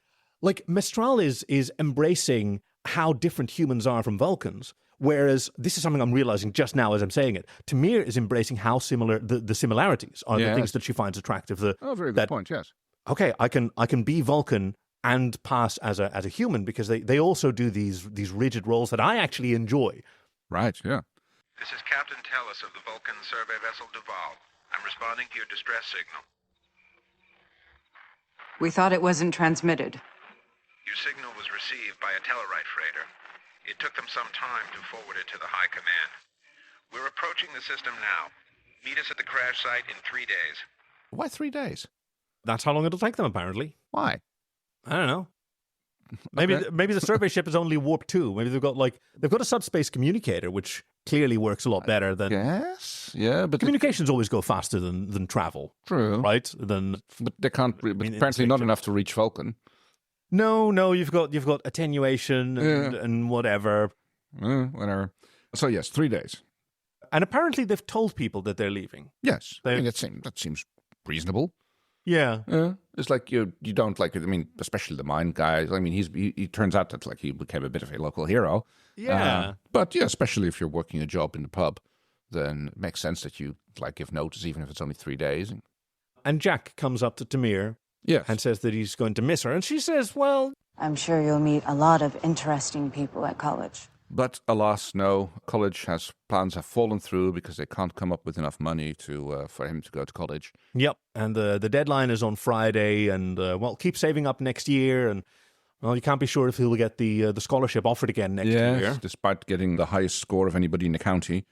Mistral is embracing how different humans are from Vulcans, whereas this is something I'm realizing just now as I'm saying it. Tamir is embracing how similar the similarities are, the things that she finds attractive. Very good point, yes. Okay, I can be Vulcan and pass as a human, because they also do these rigid roles that I actually enjoy. Right, yeah. This is Captain Tellis of the Vulcan survey vessel Duval. I'm responding to your distress signal. We thought it wasn't transmitted. Your signal was received by a Tellarite freighter. It took them some time to forward it to the High Command. We're approaching the system now. Meet us at the crash site in 3 days. Why 3 days? That's how long it'll take them, apparently. Why? I don't know. Maybe the survey ship is only warp 2. Maybe they've got a subspace communicator, which clearly works a lot better than. Yes, yeah, but communications always go faster than travel. True, right? But they can't. But apparently, not enough to reach Vulcan. No, you've got attenuation and whatever. Whatever. So yes, 3 days. And apparently, they've told people that they're leaving. Yes, that seems reasonable. Yeah. It's like you don't like, I mean, especially the mine guys. I mean, he turns out that like he became a bit of a local hero. Yeah. But yeah, especially if you're working a job in the pub, then it makes sense that you like give notice, even if it's only 3 days. And Jack comes up to Tamir and says that he's going to miss her. And she says, well, I'm sure you'll meet a lot of interesting people at college. But alas, no. College plans have fallen through because they can't come up with enough money for him to go to college. Yep, and the deadline is on Friday, and keep saving up next year, and well, you can't be sure if he'll get the scholarship offered again next year. Despite getting the highest score of anybody in the county.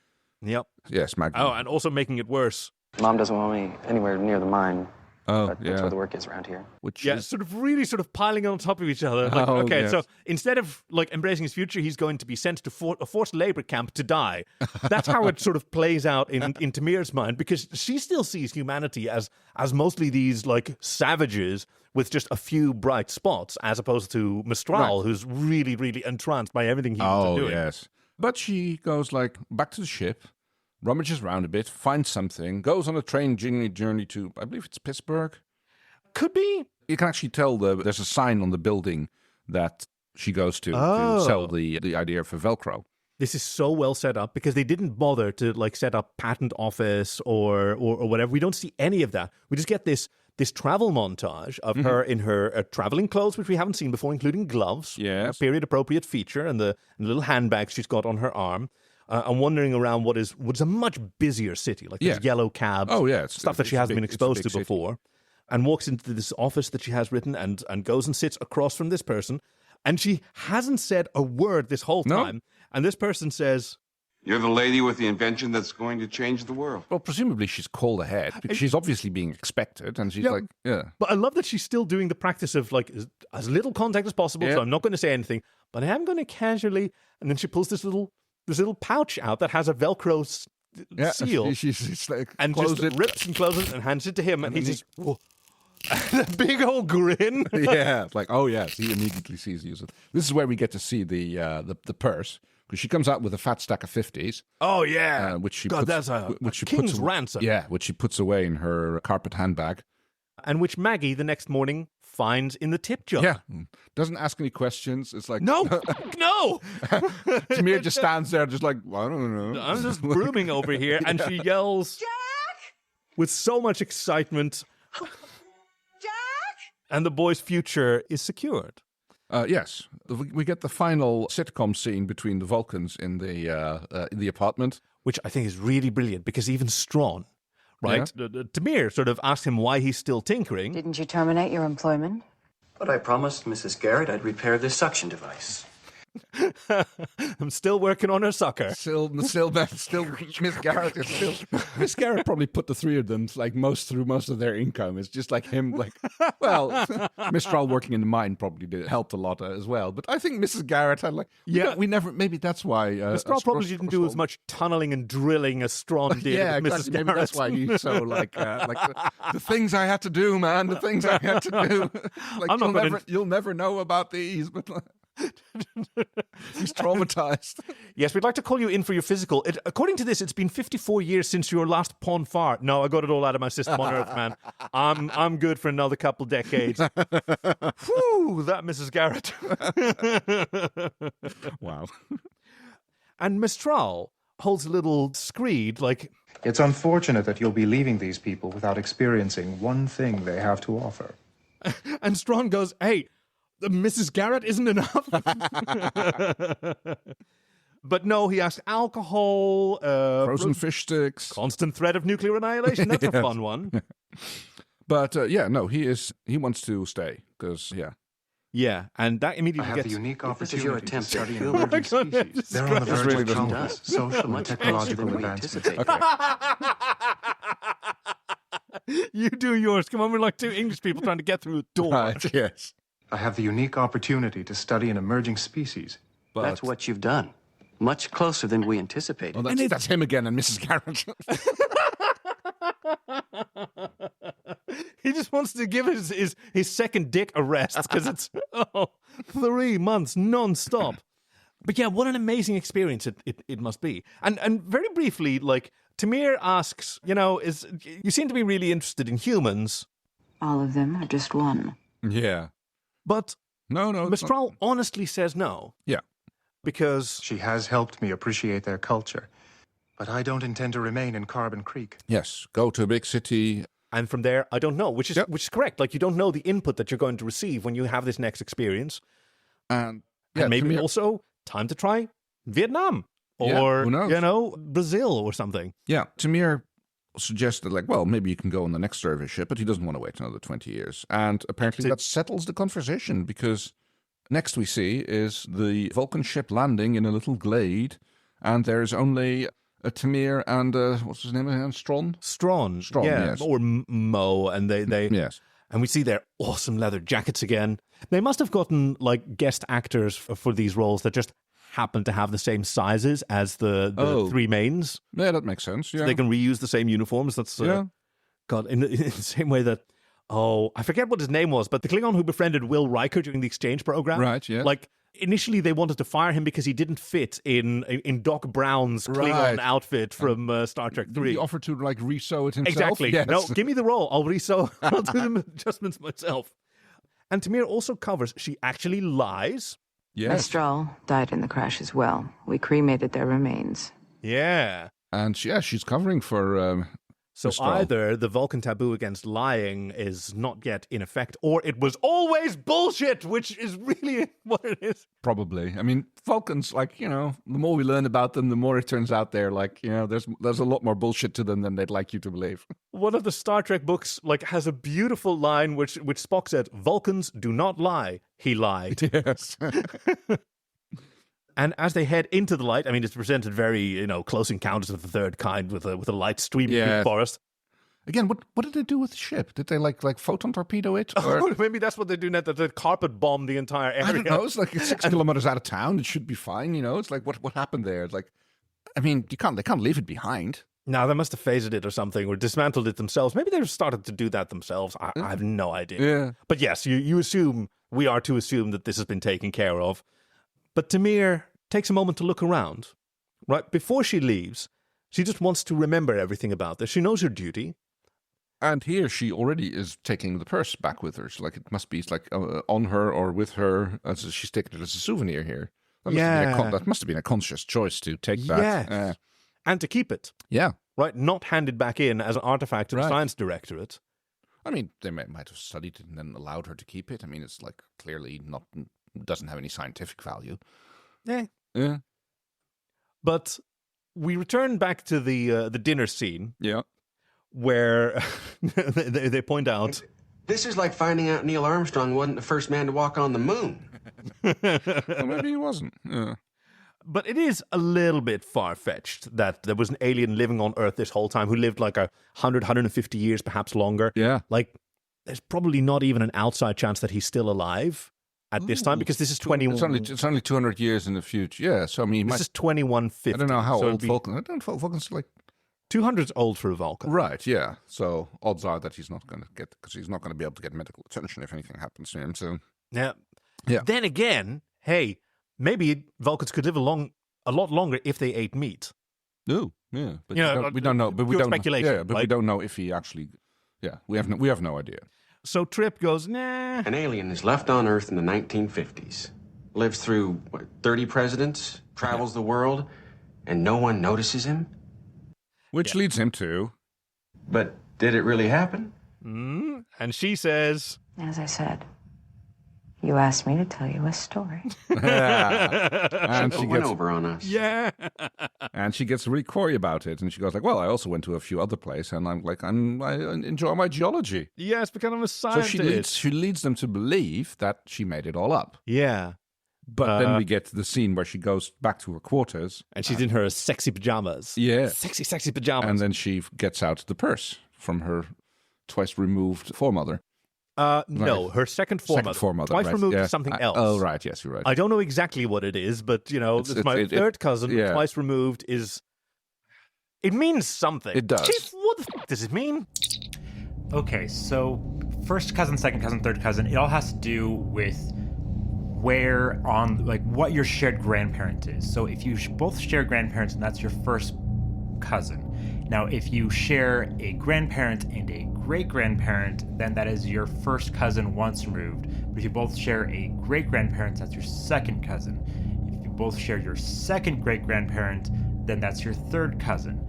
Yep. Yes, Maggie. Oh, and also making it worse. Mom doesn't want me anywhere near the mine. Oh, That's where the work is around here. Which is sort of piling on top of each other. Like, so instead of like embracing his future, he's going to be sent to a forced labor camp to die. That's how it sort of plays out in Tamir's mind, because she still sees humanity as mostly these like savages with just a few bright spots, as opposed to Mistral, who's really, really entranced by everything he's doing. Oh, yes. But she goes like back to the ship, rummages around a bit, finds something, goes on a train journey to, I believe it's Pittsburgh. Could be. You can actually tell there's a sign on the building that she goes to sell the idea for Velcro. This is so well set up because they didn't bother to like set up patent office or whatever. We don't see any of that. We just get this travel montage of her in her traveling clothes, which we haven't seen before, including gloves. Yes. A period appropriate feature, and the little handbag she's got on her arm. And wandering around what is a much busier city, like there's yellow cabs, stuff that she hasn't been exposed to before, and walks into this office that she has written and goes and sits across from this person, and she hasn't said a word this whole time, and this person says, "You're the lady with the invention that's going to change the world." Well, presumably she's called ahead, because she's obviously being expected, and she's But I love that she's still doing the practice of like as little contact as possible, so I'm not going to say anything, but I am going to casually, and then she pulls this little pouch out that has a Velcro seal. She's like, and just rips and closes and hands it to him, and he just a big old grin. Yeah, like, oh yes, he immediately sees use it. This is where we get to see the purse, because she comes out with a fat stack of 50s. Oh yeah, which she that's a king's ransom. Yeah, which she puts away in her carpet handbag, and which Maggie the next morning finds in the tip jar. Yeah, doesn't ask any questions. It's like, no. Tamir just stands there, just like, I don't know. I'm just brooming over here, and she yells, "Jack!" with so much excitement. Jack! And the boy's future is secured. Yes, we get the final sitcom scene between the Vulcans in the apartment, which I think is really brilliant, because even Strawn, right? Yeah. Tamir sort of asks him why he's still tinkering. Didn't you terminate your employment? But I promised Mrs. Garrett I'd repair this suction device. I'm still working on her sucker. Still, Miss Garrett is still. Miss Garrett probably put the three of them like through most of their income. It's just like him, like, well, Mistral working in the mine probably helped a lot as well. But I think Mrs. Garrett had like, we never. Maybe that's why Mistral probably didn't do as much tunneling and drilling as Strawn did. Yeah, exactly. Maybe that's why he's so like the things I had to do, man. The things I had to do. Like you'll never know about these, but. He's traumatized. Yes, we'd like to call you in for your physical. According to this, it's been 54 years since your last pawn fart. No, I got it all out of my system on Earth, man. I'm good for another couple decades. Whew, that Mrs. Garrett. Wow. And Mistral holds a little screed like, "It's unfortunate that you'll be leaving these people without experiencing one thing they have to offer." And Strawn goes, "Hey, Mrs. Garrett isn't enough." But no, he asks alcohol, frozen fish sticks, constant threat of nuclear annihilation. That's a fun one. But he wants to stay because Yeah, and that immediately I have gets... the unique This is your opportunity to attempt to study kill emerging species. They're on the verge really of countless social and technological advancements. You do yours. Come on, we're like two English people trying to get through a door. Right, yes. I have the unique opportunity to study an emerging species. But that's what you've done. Much closer than we anticipated. Well, that's him again and Mrs. Garrett. He just wants to give his second dick a rest because it's 3 months non-stop. But yeah, what an amazing experience it must be. And very briefly, like, Tamir asks, you seem to be really interested in humans. All of them are just one. Yeah. But no, Mistral honestly says no. Yeah. Because she has helped me appreciate their culture. But I don't intend to remain in Carbon Creek. Yes, go to a big city. And from there, I don't know, which is correct. Like, you don't know the input that you're going to receive when you have this next experience. And maybe also time to try Vietnam or, who knows? Brazil or something. Yeah, Tamir suggested, like, well, maybe you can go on the next service ship, but he doesn't want to wait another 20 years. And apparently that settles the conversation, because next we see is the Vulcan ship landing in a little glade, and there's only a Tamir and what's his name again? Strawn, yes. Or Mo, and they yes. And we see their awesome leather jackets again. They must have gotten like guest actors for these roles that just happen to have the same sizes as the three mains. Yeah, that makes sense. Yeah, so they can reuse the same uniforms. That's God, in the same way that I forget what his name was, but the Klingon who befriended Will Riker during the exchange program, right? Yeah, like. Initially, they wanted to fire him because he didn't fit in Doc Brown's Klingon outfit from Star Trek 3. He offered to like resew it himself. Exactly. Yes. No, give me the role. I'll resew. I'll do the adjustments myself. And Tamir also covers she actually lies. Yes. Mistral died in the crash as well. We cremated their remains. Yeah. And she's covering for. So either the Vulcan taboo against lying is not yet in effect, or it was always bullshit, which is really what it is. Probably. I mean, Vulcans, like, the more we learn about them, the more it turns out they're like, there's a lot more bullshit to them than they'd like you to believe. One of the Star Trek books, like, has a beautiful line which Spock said, "Vulcans do not lie. He lied." Yes. And as they head into the light, I mean, it's presented very, close encounters of the third kind with a light streaming through the forest. Again, what did they do with the ship? Did they like photon torpedo it? Or... Oh, maybe that's what they do now, that they carpet bomb the entire area. I don't know. It's like 6 kilometers out of town. It should be fine, It's like, what happened there? It's like, I mean, they can't leave it behind. No, they must have phased it or something, or dismantled it themselves. Maybe they've started to do that themselves. I have no idea. Yeah. But yes, we are to assume that this has been taken care of. But Tamir takes a moment to look around. Right before she leaves, she just wants to remember everything about this. She knows her duty. And here she already is taking the purse back with her. So, like, it must be like on her or with her. As she's taking it as a souvenir here. That must have been a conscious choice to take that. Yes. And to keep it. Yeah. Right, not handed back in as an artifact to the science directorate. I mean, they might have studied it and then allowed her to keep it. I mean, it's like clearly doesn't have any scientific value. Yeah. But we return back to the dinner scene. Yeah. Where they point out... This is like finding out Neil Armstrong wasn't the first man to walk on the moon. Well, maybe he wasn't. Yeah. But it is a little bit far-fetched that there was an alien living on Earth this whole time who lived like 100, 150 years, perhaps longer. Yeah. Like, there's probably not even an outside chance that he's still alive at this time, because this is 21... It's only 200 years in the future. Yeah, so I mean... This is 2150. I don't know how old Vulcan... I don't know, Vulcan's like... 200's old for a Vulcan. Right, yeah. So odds are that he's not going to get... Because he's not going to be able to get medical attention if anything happens to him, so... Yeah. Yeah. Then again, hey, maybe Vulcans could live a lot longer if they ate meat. Oh, yeah. But we don't know. But we don't speculation. Yeah, but we don't know if he actually... Yeah, we have no idea. So Trip goes, nah. An alien is left on Earth in the 1950s. Lives through, 30 presidents, travels the world, and no one notices him? Which leads him to... But did it really happen? And she says... As I said, you asked me to tell you a story. And she went over on us. Yeah. And she gets really coy about it. And she goes like, well, I also went to a few other places. And I'm like, I enjoy my geology. Yes, because I'm a scientist. So she leads them to believe that she made it all up. Yeah. But then we get to the scene where she goes back to her quarters. And she's in her sexy pajamas. Yeah. Sexy, sexy pajamas. And then she gets out the purse from her twice-removed foremother. No, her second foremother. Twice removed is something else. Oh, right. Yes, you're right. I don't know exactly what it is, but, it's my third cousin, twice removed, is... It means something. It does. Chief, what the f*** does it mean? Okay, so first cousin, second cousin, third cousin, it all has to do with where on, like, what your shared grandparent is. So if you both share grandparents and that's your first cousin, Now, if you share a grandparent and a great-grandparent, then that is your first cousin once removed. But if you both share a great-grandparent, that's your second cousin. If you both share your second great-grandparent, then that's your third cousin.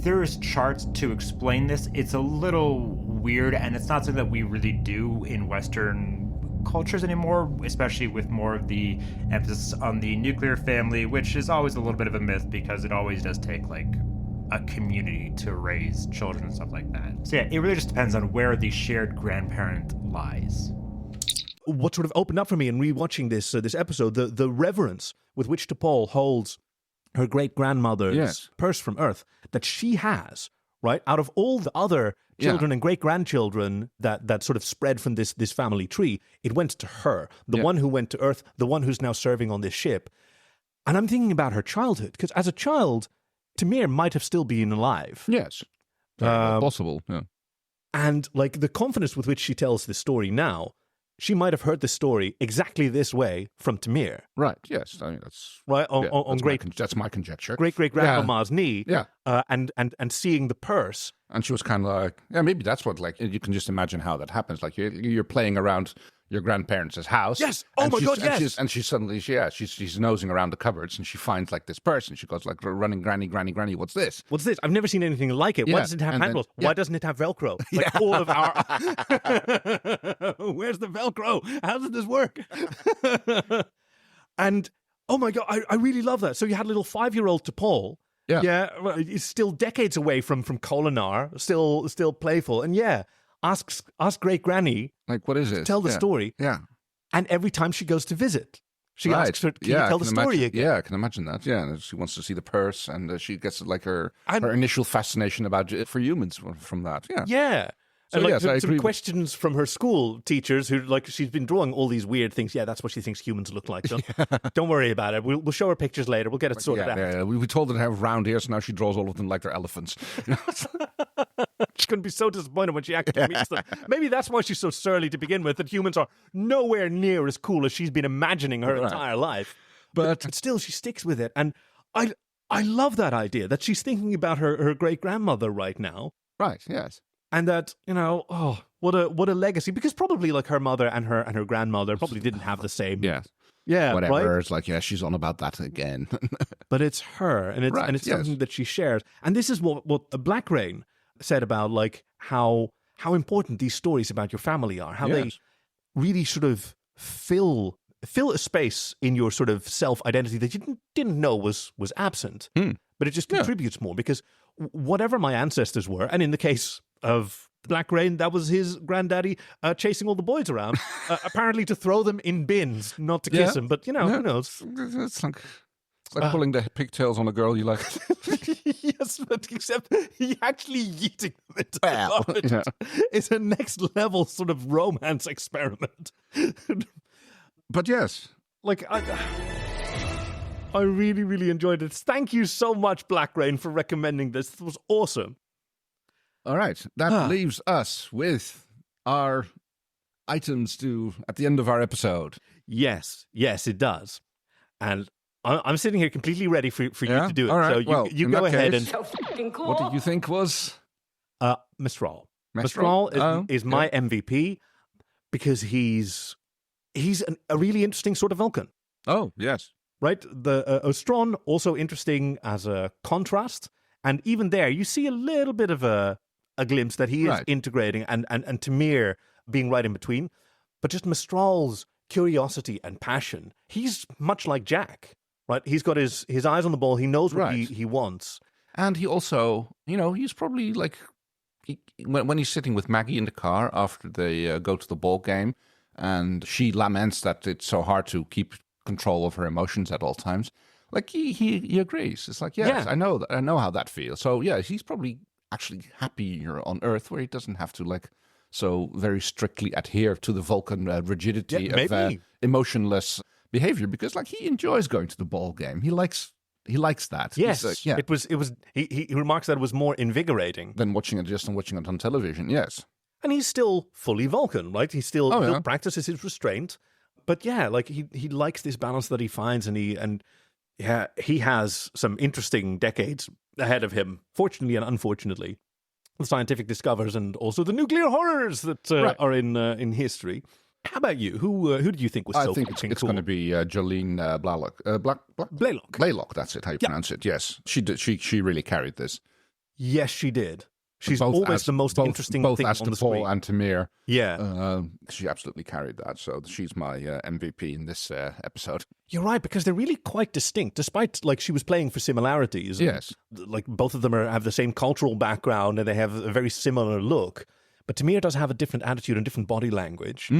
There's charts to explain this. It's a little weird, and it's not something that we really do in Western cultures anymore, especially with more of the emphasis on the nuclear family, which is always a little bit of a myth because it always does take like a community to raise children and stuff like that. So yeah, it really just depends on where the shared grandparent lies. What sort of opened up for me in rewatching this episode, the reverence with which T'Pol holds her great-grandmother's purse from Earth that she has, right, out of all the other children and great-grandchildren that sort of spread from this family tree, it went to her, the one who went to Earth, the one who's now serving on this ship. And I'm thinking about her childhood, because as a child, Tamir might have still been alive. Yes. Possible, yeah. And like the confidence with which she tells this story now, she might have heard the story exactly this way from Tamir. Right, yes. I mean, that's... Right, that's my conjecture. Great-great-grandmama's knee, and seeing the purse. And she was kind of like, yeah, maybe that's what, like, you can just imagine how that happens. Like, you're playing around your grandparents' house. Yes! Oh my God, yes! And she suddenly, she's nosing around the cupboards, and she finds, like, this purse, and she goes, like, running, granny, what's this? What's this? I've never seen anything like it. Why doesn't it have handles? Why doesn't it have Velcro? Like, all of our... Where's the Velcro? How does this work? And, oh my God, I really love that. So you had a little 5-year-old T'Pol. Yeah, he's still decades away from Kolinar, still playful. And asks great granny, like, what is it? Tell the story. Yeah. And every time she goes to visit, she asks her, can you tell the story again? Yeah, I can imagine that. Yeah, she wants to see the purse, and she gets like her initial fascination for humans from that. Yeah. Yeah. So, and like some questions from her school teachers who, like, she's been drawing all these weird things. Yeah, that's what she thinks humans look like. So don't worry about it. We'll show her pictures later. We'll get it sorted out. Yeah. We told her to have round ears, so now she draws all of them like they're elephants. She's going to be so disappointed when she actually meets them. Maybe that's why she's so surly to begin with, that humans are nowhere near as cool as she's been imagining her entire life. But still, she sticks with it. And I love that idea, that she's thinking about her great-grandmother right now. Right, yes. And that, what a legacy, because probably like her mother and her grandmother probably didn't have the same. Yeah, whatever. Right? It's like, she's on about that again. But it's her, and it's something that she shares. And this is what Blackrain said about like how important these stories about your family are, how they really sort of fill a space in your sort of self-identity that you didn't know was absent. But it just contributes more, because whatever my ancestors were, and in the case of Blackrain, that was his granddaddy chasing all the boys around, apparently to throw them in bins, not to kiss them. But, who knows? It's like pulling the pigtails on a girl you like. Yes, but except he actually yeeting them into the garbage. It's a next-level sort of romance experiment. But yes. Like, I really, really enjoyed it. Thank you so much, Blackrain, for recommending this. It was awesome. All right. That leaves us with our items at the end of our episode. Yes, it does. And I'm sitting here completely ready for you to do it. All right. So you go ahead and... So fucking cool. What did you think was? Mistral. Mistral is my MVP, because he's a really interesting sort of Vulcan. Oh, yes. Right? The Ostron, also interesting as a contrast. And even there, you see a little bit of a glimpse that he is integrating, and Tamir being right in between. But just Mistral's curiosity and passion, he's much like Jack, right? He's got his eyes on the ball. He knows what he wants. And he also, he's probably like, when he's sitting with Maggie in the car after they go to the ball game, and she laments that it's so hard to keep control of her emotions at all times. Like, he agrees. It's like, yes, I know how that feels. So yeah, he's probably actually happier on Earth, where he doesn't have to like so very strictly adhere to the Vulcan rigidity of emotionless behavior, because like he enjoys going to the ball game. He likes that. Yes, it was. He remarks that it was more invigorating than watching it on television. Yes, and he's still fully Vulcan, right? He still practices his restraint, but like he likes this balance that he finds, and he has some interesting decades ahead of him, fortunately and unfortunately. The scientific discoveries and also the nuclear horrors that are in history. How about you? Who do you think was so think it's going to be Jolene Blalock. Blaylock. Blaylock, that's it, how you pronounce it. Yes, she did. She really carried this. Yes, she did. She's Both always as- the most both- interesting both thing as on to the Paul screen. and Tamir. Yeah. She absolutely carried that. So she's my MVP in this episode. You're right, because they're really quite distinct, despite, like, she was playing for similarities. Yes. Like, both of them have the same cultural background, and they have a very similar look. But Tamir does have a different attitude and different body language.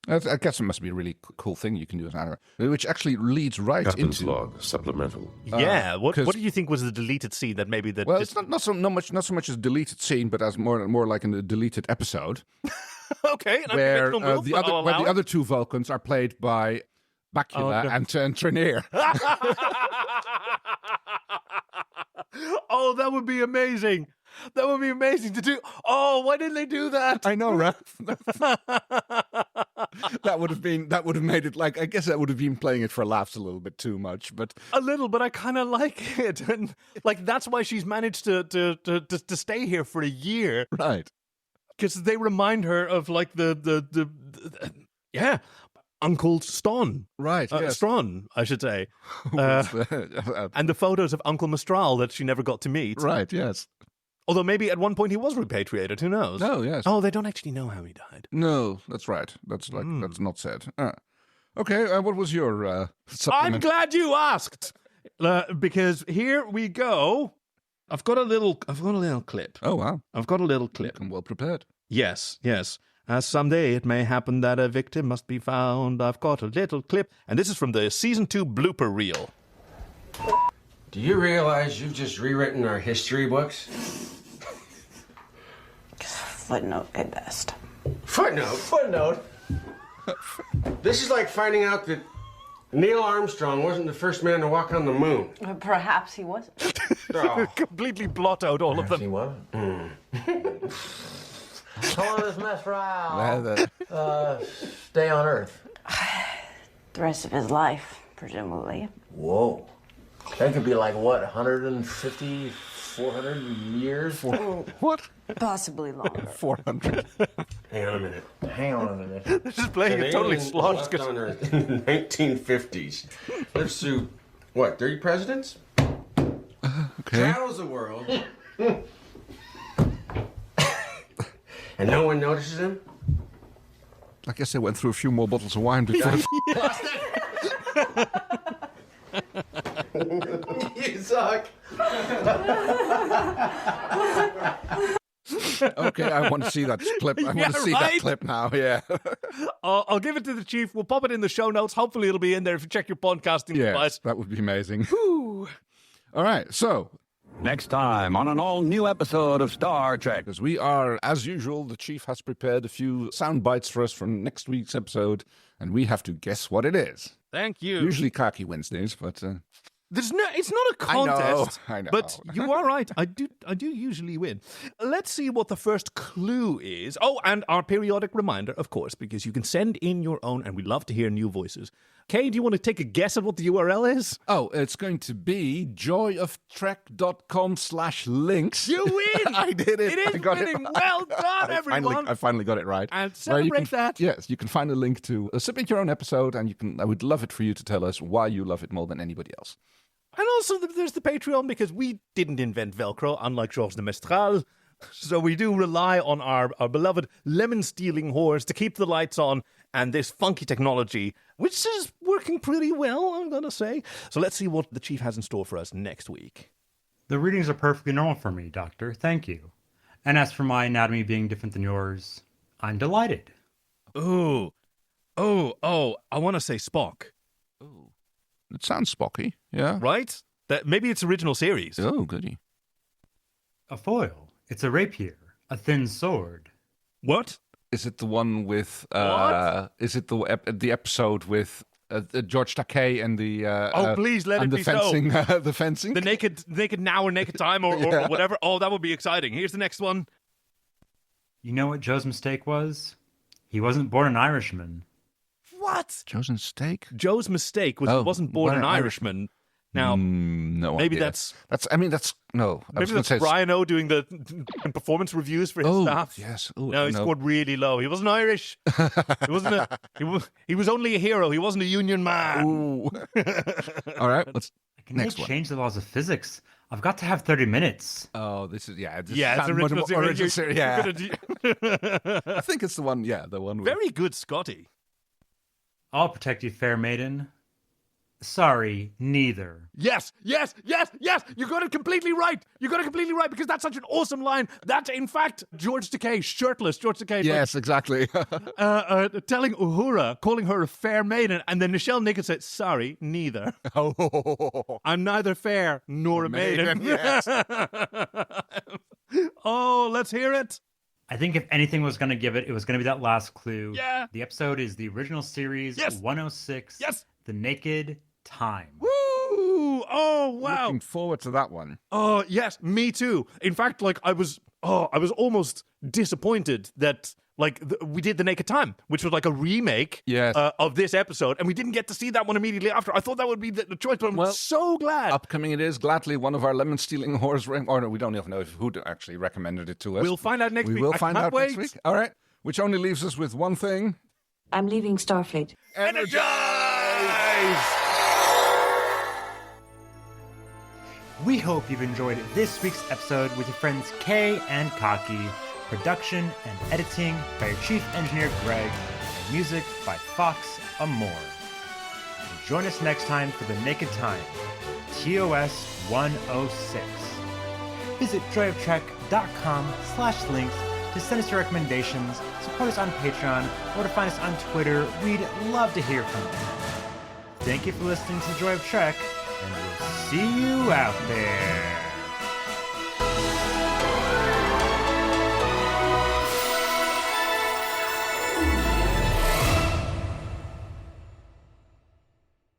I guess it must be a really cool thing you can do as an actor, which actually leads right Captain's into log, supplemental. Yeah, what do you think was the deleted scene that maybe that? Well, it's not so much as a deleted scene, but as more like a deleted episode. Okay, an where unconventional move, but I'll where allow the it. other two Vulcans are played by Bakula and Trenier. Oh, that would be amazing. That would be amazing to do. Oh, why didn't they do that? I know, right? that would have made it like, I guess that would have been playing it for laughs a little bit too much, but a little, but I kind of like it, and like that's why she's managed to stay here for a year, right? Because they remind her of like the Uncle Ston, right? Yes. Stron, I should say, and the photos of Uncle Mistral that she never got to meet, right? Yes. Although maybe at one point he was repatriated. Who knows? No, yes. Oh, they don't actually know how he died. No, that's right. That's not said. Okay, what was your supplement? I'm glad you asked, because here we go. I've got a little clip. Oh wow! I've got a little clip. I'm well prepared. Yes. As someday it may happen that a victim must be found. I've got a little clip, and this is from the season 2 blooper reel. Do you realize you've just rewritten our history books? Footnote at best. Footnote? This is like finding out that Neil Armstrong wasn't the first man to walk on the moon. Perhaps he wasn't. Completely blot out all of them. He wasn't. Pull this mess right out. Stay on Earth. The rest of his life, presumably. Whoa. That could be like, what, 150, 400 years? What? Possibly longer. 400. Hang on a minute. This is playing it totally sloshed. Left on Earth in the 1950s. Lives through, what, 30 presidents? Okay. Travels the world. And no one notices him? I guess they went through a few more bottles of wine before. You suck. Okay, I want to see that clip. I want to see that clip now. Yeah. I'll give it to the chief. We'll pop it in the show notes. Hopefully, it'll be in there if you check your podcasting device. That would be amazing. All right, so. Next time on an all-new episode of Star Trek. Because we are, as usual, the chief has prepared a few sound bites for us from next week's episode, and we have to guess what it is. Thank you. Usually Khaki Wednesdays, but... it's not a contest. I know. But you are right. I do usually win. Let's see what the first clue is. Oh, and our periodic reminder, of course, because you can send in your own, and we love to hear new voices. Kay, do you want to take a guess at what the URL is? Oh, it's going to be joyoftrek.com/links. You win! I did it. It is winning. Well done, everyone. I finally got it right. And celebrate that. Yes, you can find a link to submit your own episode, and I would love it for you to tell us why you love it more than anybody else. And also, there's the Patreon, because we didn't invent Velcro, unlike Georges de Mestral. So we do rely on our beloved lemon-stealing whores to keep the lights on, and this funky technology, which is working pretty well, I'm going to say. So let's see what the chief has in store for us next week. The readings are perfectly normal for me, Doctor. Thank you. And as for my anatomy being different than yours, I'm delighted. Oh, I want to say Spock. Oh, it sounds Spocky, yeah. Right? Maybe it's original series. Oh, goody. A foil. It's a rapier. A thin sword. What? Is it the one with... Is it the episode with George Takei and the... please let it be fencing, so. The fencing? The naked now or naked time or whatever. Oh, that would be exciting. Here's the next one. You know what Joe's mistake was? He wasn't born an Irishman. What? Joe's mistake? Joe's mistake was he wasn't born an Irishman. Now, no maybe idea. that's no. Maybe that's Brian O doing the performance reviews for his staff. Yes. No, he scored really low. He wasn't Irish. He wasn't. He was only a hero. He wasn't a union man. Ooh. All right. Let's next one. Change the laws of physics. I've got to have 30 minutes. Oh, this is it's original series. Yeah. I think it's the one. Yeah, the one. Very good, Scotty. I'll protect you, fair maiden. Sorry, neither. Yes. You got it completely right. Because that's such an awesome line. That, in fact, George Takei, shirtless George Takei. Yes, exactly. Telling Uhura, calling her a fair maiden, and then Nichelle Nichols said, sorry, neither. Oh. I'm neither fair nor a maiden. Yes. Oh, let's hear it. I think if anything was going to give it, it was going to be that last clue. Yeah. The episode is the original series 106. Yes. The Naked Time. Woo! Oh, wow. Looking forward to that one. Oh, yes, me too. In fact, I was almost disappointed that we did The Naked Time, which was like a remake of this episode, and we didn't get to see that one immediately after. I thought that would be the choice, but I'm so glad. Upcoming it is, gladly, one of our lemon-stealing whores. Or no, we don't even know who actually recommended it to us. We'll find out next week. We will find out wait. next week. All right. Which only leaves us with one thing. I'm leaving Starfleet. Energize! We hope you've enjoyed this week's episode with your friends Kay and Kaki. Production and editing by your chief engineer Greg, and music by Fox Amore. Join us next time for The Naked Time, TOS 106. Visit joyoftrek.com/links to send us your recommendations, support us on Patreon, or to find us on Twitter. We'd love to hear from you. Thank you for listening to Joy of Trek, and we'll see you out there.